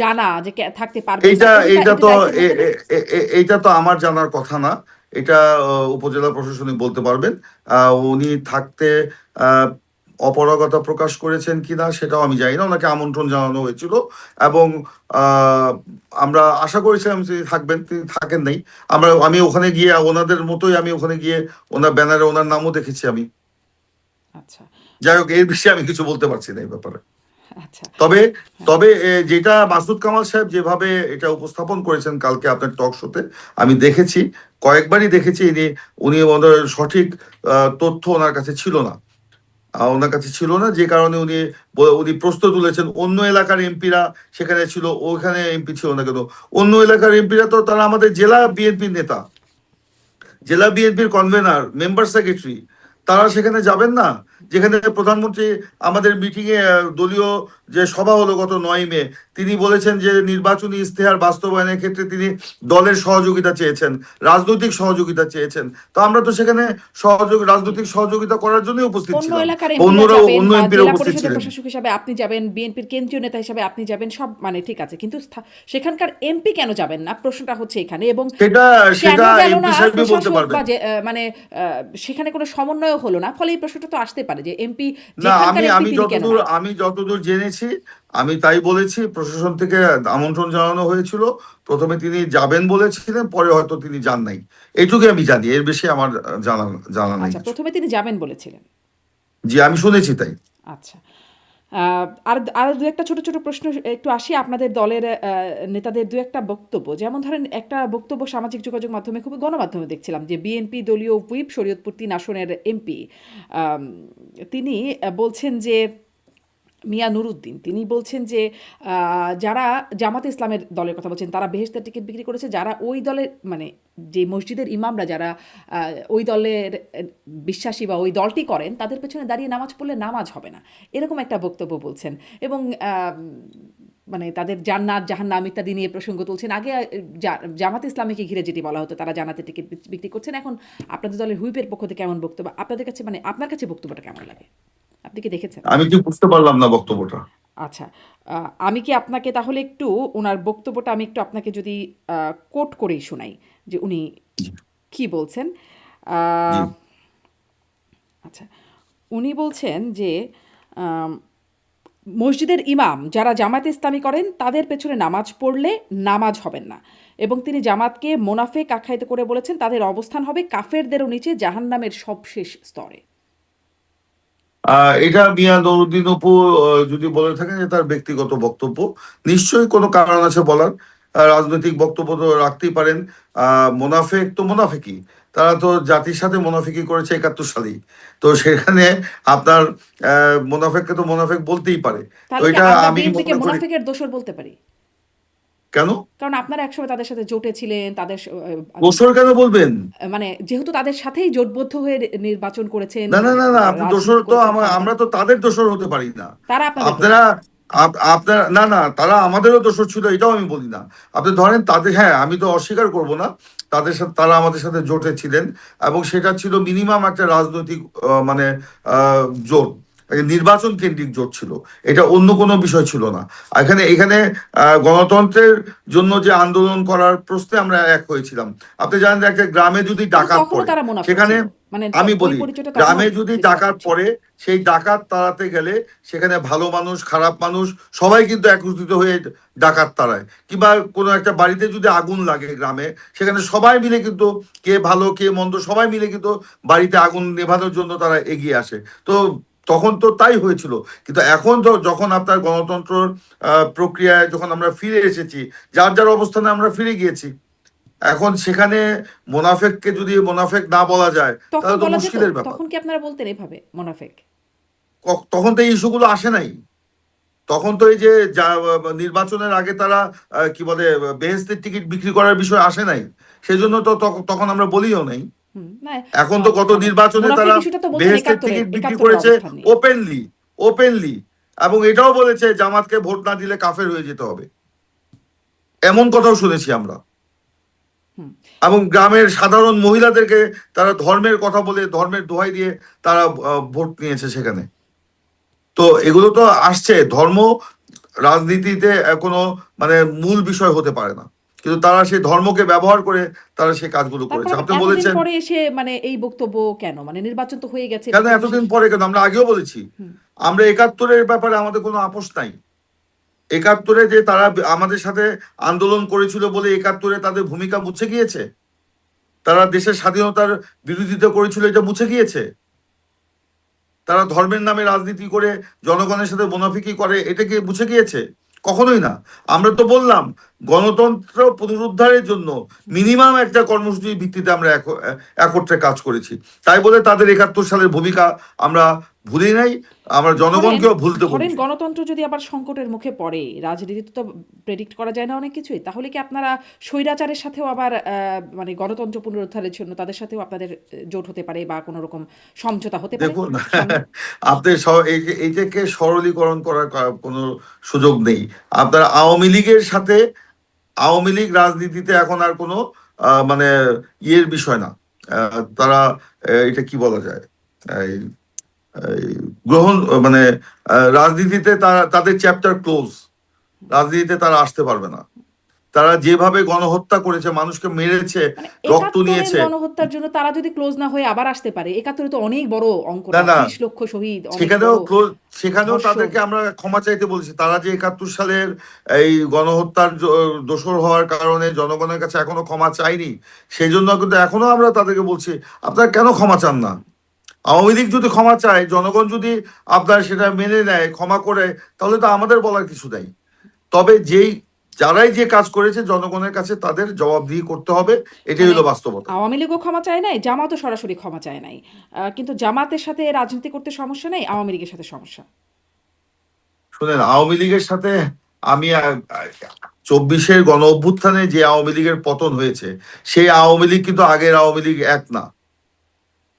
জানা যে থাকতে পারবেন, এইটা তো আমার জানার কথা না, এটা উপজেলা প্রশাসনই বলতে পারবেন। উনি থাকতে অপারগতা প্রকাশ করেছেন কিনা সেটাও আমি জানি না। ওনাকে আমন্ত্রণ জানানো হয়েছিল এবং আমরা আশা করেছিলাম যে থাকবেন, তিনি থাকেন নাই। আমি ওখানে গিয়ে ওনাদের মতোই আমি ওখানে গিয়ে ওনার ব্যানারে ওনার নামও দেখেছি আমি। আচ্ছা, যাই হোক, এর বিষয়ে আমি কিছু বলতে পারছি না এই ব্যাপারে। আচ্ছা, তবে যেটা মাসুদ কামাল সাহেব যেভাবে এটা উপস্থাপন করেছেন কালকে আপনার টক শোতে, আমি দেখেছি, কয়েকবারই দেখেছি, উনি সঠিক তথ্য ওনার কাছে ছিল না। ওনার কাছে ছিল না, যে কারণে উনি প্রশ্ন তুলেছেন অন্য এলাকার এমপিরা সেখানে ছিল, ওখানে এমপি ছিল না কেন? অন্য এলাকার এমপিরা তো তারা আমাদের জেলা বিএনপির নেতা, জেলা বিএনপির কনভেনার, মেম্বার সেক্রেটারি, তারা সেখানে যাবেন না? যেখানে প্রধানমন্ত্রী আমাদের মিটিং এ দলীয় যে সভা হলো গত 9 মে, তিনি বলেছেন যে নির্বাচনী ইশতেহার বাস্তবায়নের ক্ষেত্রে তিনি দলের সহযোগিতা চেয়েছেন, রাজনৈতিক সহযোগিতা চেয়েছেন। তো আমরা তো সেখানে রাজনৈতিক সহযোগিতা করার জন্য উপস্থিত অন্য ছিলাম, এলাকার এমপিরা অন্যরা যাবেন অন্য বা এমপিরা জেলা উপস্থিত পরিষদের ছিলেন। প্রশাসক হিসাবে আপনি যাবেন, বিএনপির কেন্দ্রীয় নেতা হিসাবে আপনি যাবেন, সব মানে ঠিক আছে, কিন্তু সেখানকার এমপি কেন যাবেন না, প্রশ্নটা হচ্ছে এখানে। এবং সেটা কেন সেটা গেল না এমপি সাহেবই বলতে প্রশাসক পারবেন। বা মানে সেখানে কোনো সমন্বয় হলো না, ফলে এই প্রশ্নটা তো আসতে পারে যে এমপি না, যেখানকার আমি এমপি আমি তিনি কেন যতদূর নাই। আমি যতদূর জেনেছি, আমি তাই বলেছি, প্রশাসন থেকে আমন্ত্রণ জানানো হয়েছিল, প্রথমে তিনি যাবেন বলেছিলেন, পরে হয়তো তিনি যান নাই, এইটুকুই আমি জানি, এর বেশি আমার জানা জানা নাই আচ্ছা, কিছু। প্রথমে তিনি যাবেন বলেছিলেন। জি, আমি শুনেছি তাই। আচ্ছা, আর আর দু একটা ছোট ছোট প্রশ্ন একটু আসি আপনাদের দলের নেতাদের দু একটা বক্তব্য। যেমন ধরেন, একটা বক্তব্য সামাজিক যোগাযোগ মাধ্যমে, খুব গণমাধ্যমে দেখছিলাম যে বিএনপি দলীয় হুইপ শরীয়তপুর ৩ আসনের এমপি তিনি বলছেন যে মিয়া নুরুদ্দিন, তিনি বলছেন যে যারা জামাতে ইসলামের দলের কথা বলছেন তারা বেহেশতের টিকিট বিক্রি করেছে, যারা ওই দলের মানে যে মসজিদের ইমামরা যারা ওই দলের বিশ্বাসী বা ওই দলটি করেন, তাদের পেছনে দাঁড়িয়ে নামাজ পড়লে নামাজ হবে না, এরকম একটা বক্তব্য বলছেন। এবং মানে তাদের জান্নাত জাহান্নাম ইত্যাদি নিয়ে প্রসঙ্গ তুলছেন। আগে জামাতে ইসলামীকে ঘিরে যেটি বলা হতো তারা জান্নাতে টিকিট বিক্রি করছেন, এখন আপনাদের দলের হুইপের পক্ষ থেকে কেমন বক্তব্য আপনাদের কাছে, মানে আপনার কাছে বক্তব্যটা কেমন লাগে, আপনি কি দেখেছেন? আমি কি বুঝতে পারলাম না বক্তব্যটা। আচ্ছা, আমি কি আপনাকে তাহলে একটু ওনার বক্তব্যটা আমি একটু আপনাকে যদি কোট করেই শোনাই যে উনি জি। কি বলছেন। জি। আহ, আচ্ছা, উনি বলছেন যে আম, মসজিদের ইমাম যারা জামায়াতে ইসলামী করেন তাদের পেছনে নামাজ পড়লে নামাজ হবেন না, এবং তিনি জামাতকে মোনাফেক আখ্যায়িত করে বলেছেন তাদের অবস্থান হবে কাফেরদেরও নিচে জাহান্নামের সবশেষ স্তরে। এটা মিয়া নুরুদ্দিন অপু যদি বলে থাকেন যে তার ব্যক্তিগত বক্তব্য, নিশ্চয়ই কোনো কারণ আছে বলার। রাজনৈতিক বক্তব্য তো রাখতেই পারেন। মোনাফেক তো মোনাফেকি, তারা তো জাতির সাথে মোনাফেকি করেছে 71 সালেই। তো সেখানে আপনার মোনাফেককে তো মোনাফেক বলতেই পারে। তো তাহলে কি এটা আমরা আমি বিএনপিকে মনে করি। মুনাফিকের দোসর বলতে পারি? কেন কারণ আপনারা একসময় তাদের সাথে জোটে ছিলেন, তাদের দোসর কেন বলবেন? মানে যেহেতু তাদের সাথেই জোটবদ্ধ হয়ে নির্বাচন করেছেন, না, না, না, না, আপনি দোসর রাজনীতি তো করেছেন, ক্ষমতা, আমরা তো তাদের দোসর হতে পারি না। তারা আপনাদের আপনারা দোসর। আপনারা না, না, তারা আমাদেরও দোসর ছিল, এটাও আমি বলি না। আপনি ধরেন তাদের, হ্যাঁ, আমি তো অস্বীকার করব না, তাদের সাথে তারা আমাদের সাথে জোটে ছিলেন, এবং সেটা ছিল মিনিমাম একটা রাজনৈতিক মানে জোট, নির্বাচন কেন্দ্রিক জোট ছিল, এটা অন্য কোনো বিষয় ছিল না। এখানে এখানে গণতন্ত্রের জন্য যে আন্দোলন করার প্রশ্নে আমরা এক হয়েছিলাম। আপনি জানেন যে একটা গ্রামে যদি কিন্তু ডাকাত তখনও পড়ে, তারা মুনাফিক সেখানে ছিল, মানে আমি ওই বলি, পরিচয়টা তখনও গ্রামে যদি দিতে ডাকাত পারছেন। পড়ে, সেই ডাকাত তাড়াতে গেলে সেখানে ভালো মানুষ খারাপ মানুষ সবাই কিন্তু একত্রিত হয়ে ডাকাত তাড়ায়। কিংবা কোনো একটা বাড়িতে যদি আগুন লাগে গ্রামে, সেখানে সবাই মিলে কিন্তু, কে ভালো কে মন্দ সবাই মিলে কিন্তু বাড়িতে আগুন নেভানোর জন্য তারা এগিয়ে আসে। তো তখন তো তাই হয়েছিল। কিন্তু এখন তো যখন আপনার গণতন্ত্র প্রক্রিয়ায় যখন আমরা ফিরে এসেছি, যার যার অবস্থানে আমরা ফিরে গিয়েছি, এখন সেখানে মোনাফেককে যদি মোনাফেক না বলা যায়, তখন তাহলে তো বলা যেত, মুশকিলের ব্যাপার। তখন কি আপনারা বলতেন এভাবে মোনাফেক? তখন তো এই ইস্যুগুলো আসে নাই। তখন তো এই যে নির্বাচনের আগে তারা কি বলে বেহেশতের টিকিট বিক্রি করার বিষয় আসে নাই, সেজন্য তো তখন আমরা বলিও নাই। না, এখন তো গত মানে নির্বাচনে মুনাফিক তারা ইস্যুটা তো বলতেন বেহেশতের একাত্তরের টিকিট বিক্রি একাত্তরের করেছে অবস্থান নিয়ে। ওপেনলি, ওপেনলি, এবং এটাও বলেছে জামাতকে ভোট না দিলে কাফের হয়ে যেতে হবে, এমন কথাও শুনেছি আমরা। হুম। এবং গ্রামের সাধারণ মহিলাদেরকে তারা ধর্মের কথা বলে, ধর্মের দোহাই দিয়ে তারা ভোট নিয়েছে সেখানে। তো এগুলো তো আসছে, ধর্ম রাজনীতিতে কোনো মানে মূল বিষয় হতে পারে না, কিন্তু তারা সেই ধর্মকে ব্যবহার করে তারা সেই কাজগুলো তারপর করেছে। আবার আপনি এতদিন বলেছেন পরে এসে মানে এই বক্তব্য কেন, মানে নির্বাচন তো হয়ে গেছে, এটা কেন তো এতদিন বিশেষ। পরে, কেন আমরা আগেও বলেছি, হুম। আমরা 71-এর ব্যাপারে আমাদের কোনো আপোষ নাই। 71-এ যে তারা আমাদের সাথে আন্দোলন করেছিল বলে 71-এ তাদের ভূমিকা মুছে গিয়েছে, তারা দেশের স্বাধীনতার বিরোধিতা করেছিল, এটা মুছে গিয়েছে। তারা ধর্মের নামে রাজনীতি করে জনগণের সাথে মুনাফিকি করে, এটা কি মুছে গিয়েছে? কখনোই না। আমরা তো বললাম গণতন্ত্র পুনরুদ্ধারের জন্য মিনিমাম একটা কর্মসূচির ভিত্তিতে আমরা একত্রে কাজ করেছি, তাই বলে তাদের 71 সালের ভূমিকা আমরা ভুলি নাই, আমরা ধরেন জনগণকেও ভুলতে ধরেন বলছি। গণতন্ত্র যদি আবার সংকটের মুখে পড়ে, রাজনীতিতে তো প্রেডিক্ট করা যায় না অনেক কিছুই, তাহলে কি আপনারা স্বৈরাচারের সাথেও আবার মানে গণতন্ত্র পুনরুদ্ধারের জন্য তাদের সাথেও আপনাদের জোট হতে পারে বা কোনো রকম সমঝোতা হতে পারে দেখুন, সামনে? আপনি এইটাকে সরলীকরণ করার কোনো সুযোগ নেই। আপনার আওয়ামী লীগের সাথে, আওয়ামী লীগ রাজনীতিতে এখন আর কোনো মানে ইয়ের বিষয় না। তারা এটা কি বলা যায়, এই এই গ্রহণ মানে রাজনীতিতে তারা, তাদের চ্যাপ্টার ক্লোজ, রাজনীতিতে তারা আসতে পারবে না। তারা যেভাবে গণহত্যা করেছে, মানুষকে মেরেছে, মানে রক্ত একাত্তরের নিয়েছে, গণহত্যার জন্য তারা যদি ক্লোজ না হয়ে আবার আসতে পারে, একাত্তরে তো অনেক বড় অঙ্ক না না, না 30 লক্ষ শহীদ, অনেক সেখানেও বড় সেখানেও ধর্ষণ। তাদেরকে আমরা ক্ষমা চাইতে বলেছি। তারা যে 71 সালের এই গণহত্যার দোষর হওয়ার কারণে জনগণের কাছে এখনো ক্ষমা চাইনি, সেই জন্য কিন্তু এখনো আমরা তাদেরকে বলছি আপনারা কেন ক্ষমা চান না। আওয়ামী লীগ যদি ক্ষমা চায়, জনগণ যদি আপনার সেটা মেনে নেয়, ক্ষমা করে, তাহলে তো আমাদের বলার কিছু নাই। তবে যারাই যে কাজ করেছে জনগণের কাছে তাদের জবাবদিহি করতে হবে, এটাই মানে হলো বাস্তবতা। আওয়ামী লীগও ক্ষমা চায় নাই, জামাতও সরাসরি ক্ষমা চায় নাই, কিন্তু জামাতের সাথে রাজনীতি করতে সমস্যা নেই, আওয়ামী লীগের সাথে সমস্যা। শুনেন, আওয়ামী লীগের সাথে আমি 24-এর গণ অভ্যুত্থানে যে আওয়ামী লীগের পতন হয়েছে, সেই আওয়ামী লীগ কিন্তু আগের আওয়ামী লীগ এক না।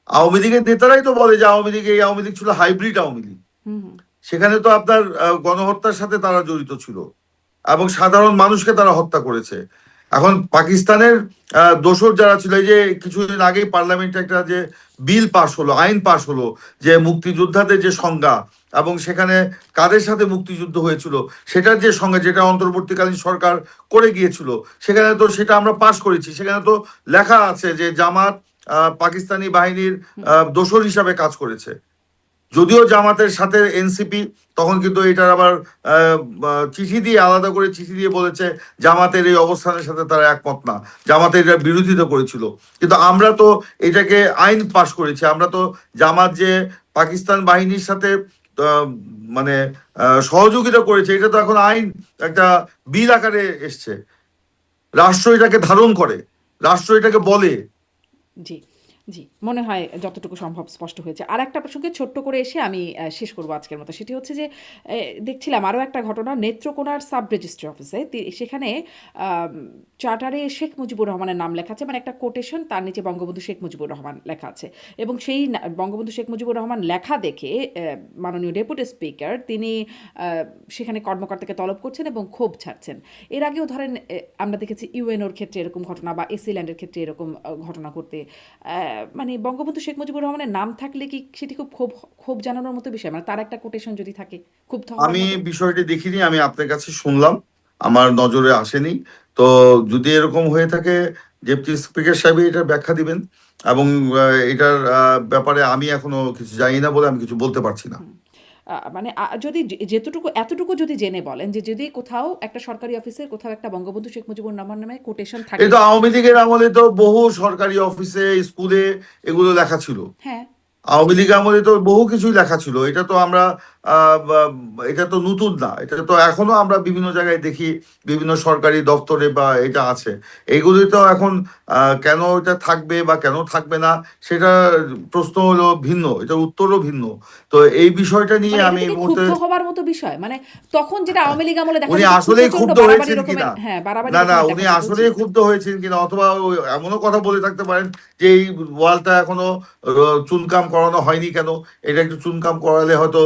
আওয়ামী লীগের নেতারাই তো বলে যে আওয়ামী লীগ, এই আওয়ামী লীগ ছিল হাইব্রিড আওয়ামী লীগ। হুম হুম। সেখানে তো আপনার গণহত্যার সাথে তারা জড়িত ছিল এবং সাধারণ মানুষকে তারা হত্যা করেছে। এখন পাকিস্তানের দোসর যারা ছিল, এই যে কিছুদিন আগেই পার্লামেন্টে একটা যে বিল পাশ হলো, আইন পাশ হলো, যে মুক্তিযোদ্ধাদের যে সংজ্ঞা এবং সেখানে কাদের সাথে মুক্তিযুদ্ধ হয়েছিল সেটার যে সংজ্ঞা, যেটা অন্তর্বর্তীকালীন সরকার করে গিয়েছিল, সেখানে তো সেটা আমরা পাশ করেছি। সেখানে তো লেখা আছে যে জামাত পাকিস্তানি বাহিনীর দোসর হিসাবে কাজ করেছে। যদিও জামাতের সাথে এনসিপি তখন কিন্তু এটার আবার চিঠি দিয়ে, আলাদা করে চিঠি দিয়ে বলেছে জামাতের এই অবস্থানের সাথে তারা একমত না, জামাতের এটার বিরোধিতা করেছিল। কিন্তু আমরা তো এটাকে আইন পাশ করেছি। আমরা তো জামাত যে পাকিস্তান বাহিনীর সাথে আহ, মানে সহযোগিতা করেছে, এটা তো এখন আইন, একটা বিল আকারে এসছে। রাষ্ট্র এটাকে ধারণ করে, রাষ্ট্র এটাকে বলে। জি, জি। মনে হয় যতটুকু সম্ভব স্পষ্ট হয়েছে। আরেকটা প্রসঙ্গে ছোট্ট করে এসে আমি শেষ করব আজকের মতো। সেটি হচ্ছে যে দেখছিলাম আরও একটা ঘটনা নেত্রকোনার সাব রেজিস্ট্রি অফিসে। সেখানে আম চার্টারে শেখ মুজিবুর রহমানের নাম লেখা আছে। মানে একটা কোটেশন, তার নিচে বঙ্গবন্ধু শেখ মুজিবুর রহমান লেখা আছে। এবং সেই বঙ্গবন্ধু শেখ মুজিবুর রহমান লেখা দেখে মাননীয় ডেপুটি স্পিকার তিনি সেখানে কর্মকর্তাকে তলব করছেন এবং ক্ষোভ ছাড়ছেন। এর আগেও ধরেন আমরা দেখেছি ইউএনওর ক্ষেত্রে এরকম ঘটনা বা এসিল্যান্ডের ক্ষেত্রে এরকম ঘটনা ঘটতে। মানে বঙ্গবন্ধু শেখ মুজিবুর রহমানের নাম থাকলে কি সেটি খুব ক্ষোভ ক্ষোভ জানানোর মতো বিষয়? মানে তার একটা কোটেশন যদি থাকে ক্ষুব্ধ হওয়ার আমি মতো? বিষয়টি দেখিনি, আমি আপনার কাছে শুনলাম, আমার নজরে আসেনি। তো যদি এরকম হয়ে থাকে, ডেপুটি স্পিকার সাহেব এটার ব্যাখ্যা দিবেন। এবং এটার ব্যাপারে আমি এখনো কিছু জানি না বলে আমি কিছু বলতে পারছি না। হুম। মানে যদি যেতটুকু এতটুকু যদি জেনে বলেন যে যদি কোথাও একটা সরকারি অফিসের কোথাও একটা বঙ্গবন্ধু শেখ মুজিবুর রহমান নামে কোটেশন এই থাকে। তো আওয়ামী লীগের আমলে তো বহু সরকারি অফিসে, স্কুলে এগুলো লেখা ছিল। হ্যাঁ, আওয়ামী লীগ আমলে তো বহু কিছুই লেখা ছিল। এটা তো আমরা এটা তো নতুন না, এটা তো এখনো আমরা বিভিন্ন জায়গায় দেখি, বিভিন্ন সরকারি দপ্তরে বা এটা আছে। এইগুলি তো এখন কেন এটা থাকবে বা কেন থাকবে না, সেটা প্রশ্ন হলো ভিন্ন, এটার উত্তরও ভিন্ন। তো এই বিষয়টা নিয়ে মানে এটা আমি এই থেকে মুহূর্তে, ক্ষুব্ধ হওয়ার মতো বিষয়। মানে তখন যেটা আওয়ামী লীগ আমলে দেখা উনি যেত খুব আসলেই প্রচন্ড ক্ষুব্ধ বাড়াবাড়ি হয়েছেন রকমের, কিনা, হ্যাঁ বাড়াবাড়ি না না, রকমের উনি দেখা যেত। জি। আসলেই ক্ষুব্ধ হয়েছেন কিনা, অথবা এমনও কথা বলে থাকতে পারেন যে এই ওয়ালটা এখনো চুনকাম করানো হয়নি কেন, এটা একটু চুনকাম করালে হয়তো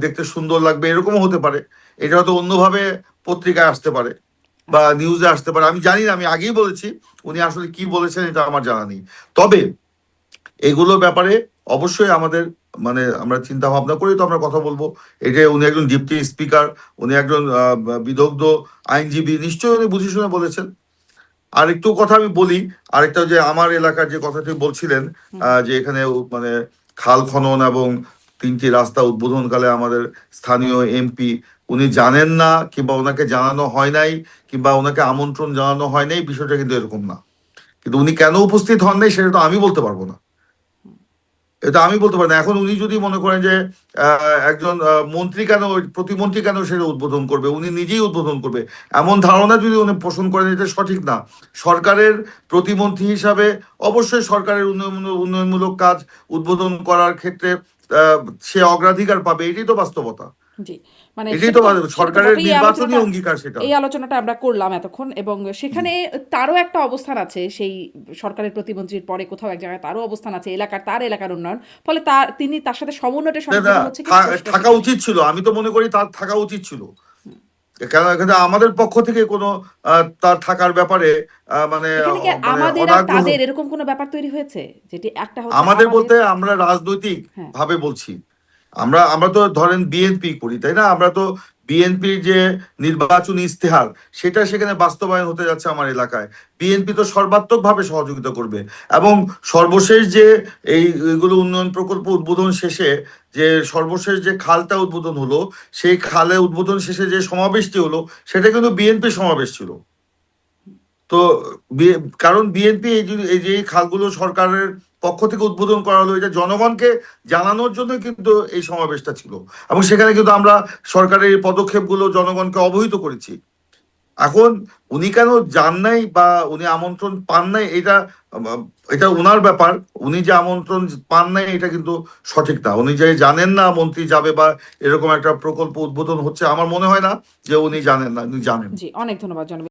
দেখতে সুন্দর লাগবে, এরকমও হতে পারে। এটা হয়তো অন্যভাবে পত্রিকায় আসতে পারে বা আচ্ছা। নিউজে আসতে পারে, আমি জানি না। আমি আগেই বলেছি, উনি আসলে কি বলেছেন এটা আমার জানা নেই। তবে এগুলো ব্যাপারে অবশ্যই আমাদের মানে আমরা চিন্তা ভাবনা করি, তো আমরা কথা বলবো। এটা উনি একজন ডেপুটি স্পিকার, উনি একজন বিদগ্ধ আইনজীবী, নিশ্চয়ই উনি বুঝে শুনে বলেছেন। আর একটু কথা আমি বলি, আরেকটা যে আমার এলাকার যে কথাটি বলছিলেন, হুম। যে এখানে মানে খাল খনন এবং 3টি রাস্তা উদ্বোধনকালে আমাদের স্থানীয় এমপি উনি জানেন না, কিংবা ওনাকে জানানো হয় নাই, কিংবা ওনাকে আমন্ত্রণ জানানো হয় নাই, বিষয়টা কিন্তু এরকম না। কিন্তু উনি কেন উপস্থিত হন নাই সেটা তো আমি বলতে পারবো না। এটা আমি বলতে পারি না। এখন উনি যদি মনে করেন যে একজন মন্ত্রী কেন, প্রতিমন্ত্রী কেন সেটা উদ্বোধন করবে, উনি নিজেই উদ্বোধন করবে, এমন ধারণা যদি উনি পোষণ করেন, এটা সঠিক না। সরকারের প্রতিমন্ত্রী হিসাবে অবশ্যই সরকারের উন্নয়নমূলক কাজ উদ্বোধন করার ক্ষেত্রে সে অগ্রাধিকার পাবে, এটাই তো বাস্তবতা, জি, মানে এটাই তো সেটা তো সরকারের বটেই। নির্বাচনী অঙ্গীকার সেটা। এই আলোচনাটা আমরা করলাম এতক্ষণ, এবং সেখানে তারও একটা অবস্থান আছে, সেই সরকারের প্রতিমন্ত্রীর পরে কোথাও এক জায়গায় তারও অবস্থান আছে, তার এলাকার উন্নয়ন, ফলে তিনি তার সাথে সমন্বয়টা না, সঠিকভাবে হচ্ছে কিনা সেটা থাকা সেখানে। উচিত ছিল, আমি তো মনে করি তার থাকা উচিত ছিল। কেন এখানে আমাদের পক্ষ থেকে কোনো তার থাকার ব্যাপারে মানে এখানে কি মানে আমাদের আর অনাগ্রহ। তাদের এরকম কোনো ব্যাপার তৈরি হয়েছে, যেটি একটা হচ্ছে আমাদের আমাদের? বলতে আমরা রাজনৈতিক হ্যাঁ, ভাবে বলছি, আমরা তো ধরেন বিএনপি করি, তাই না? আমরা তো বিএনপির যে নির্বাচনী ইস্তেহার, সেটা সেখানে বাস্তবায়ন হতে যাচ্ছে আমার এলাকায়। বিএনপি তো সর্বাত্মক ভাবে সহযোগিতা করবে, এবং সর্বশেষ যে এইগুলো উন্নয়ন প্রকল্প উদ্বোধন শেষে যে সর্বশেষ যে খালটা উদ্বোধন হলো, সেই খালে উদ্বোধন শেষে যে সমাবেশটি হলো, সেটা কিন্তু বিএনপি সমাবেশ ছিল। তো কারণ বিএনপি এই যে খালগুলো সরকারের পক্ষ থেকে উদ্বোধন করা হলো, এটা জনগণকে জানানোর জন্য কিন্তু এই সমাবেশটা ছিল, এবং সেখানে কিন্তু আমরা সরকারের এই পদক্ষেপগুলো জনগণকে অবহিত করেছি। এখন উনি কেন যান নাই বা উনি আমন্ত্রণ পান নাই, এটা ওনার ব্যাপার। উনি যে আমন্ত্রণ পান নাই এটা কিন্তু সঠিক না। উনি যে জানেন না মন্ত্রী যাবে বা এরকম একটা প্রকল্প উদ্বোধন হচ্ছে, আমার মনে হয় না যে উনি জানেন না, উনি জানেন। জি, অনেক ধন্যবাদ জনাব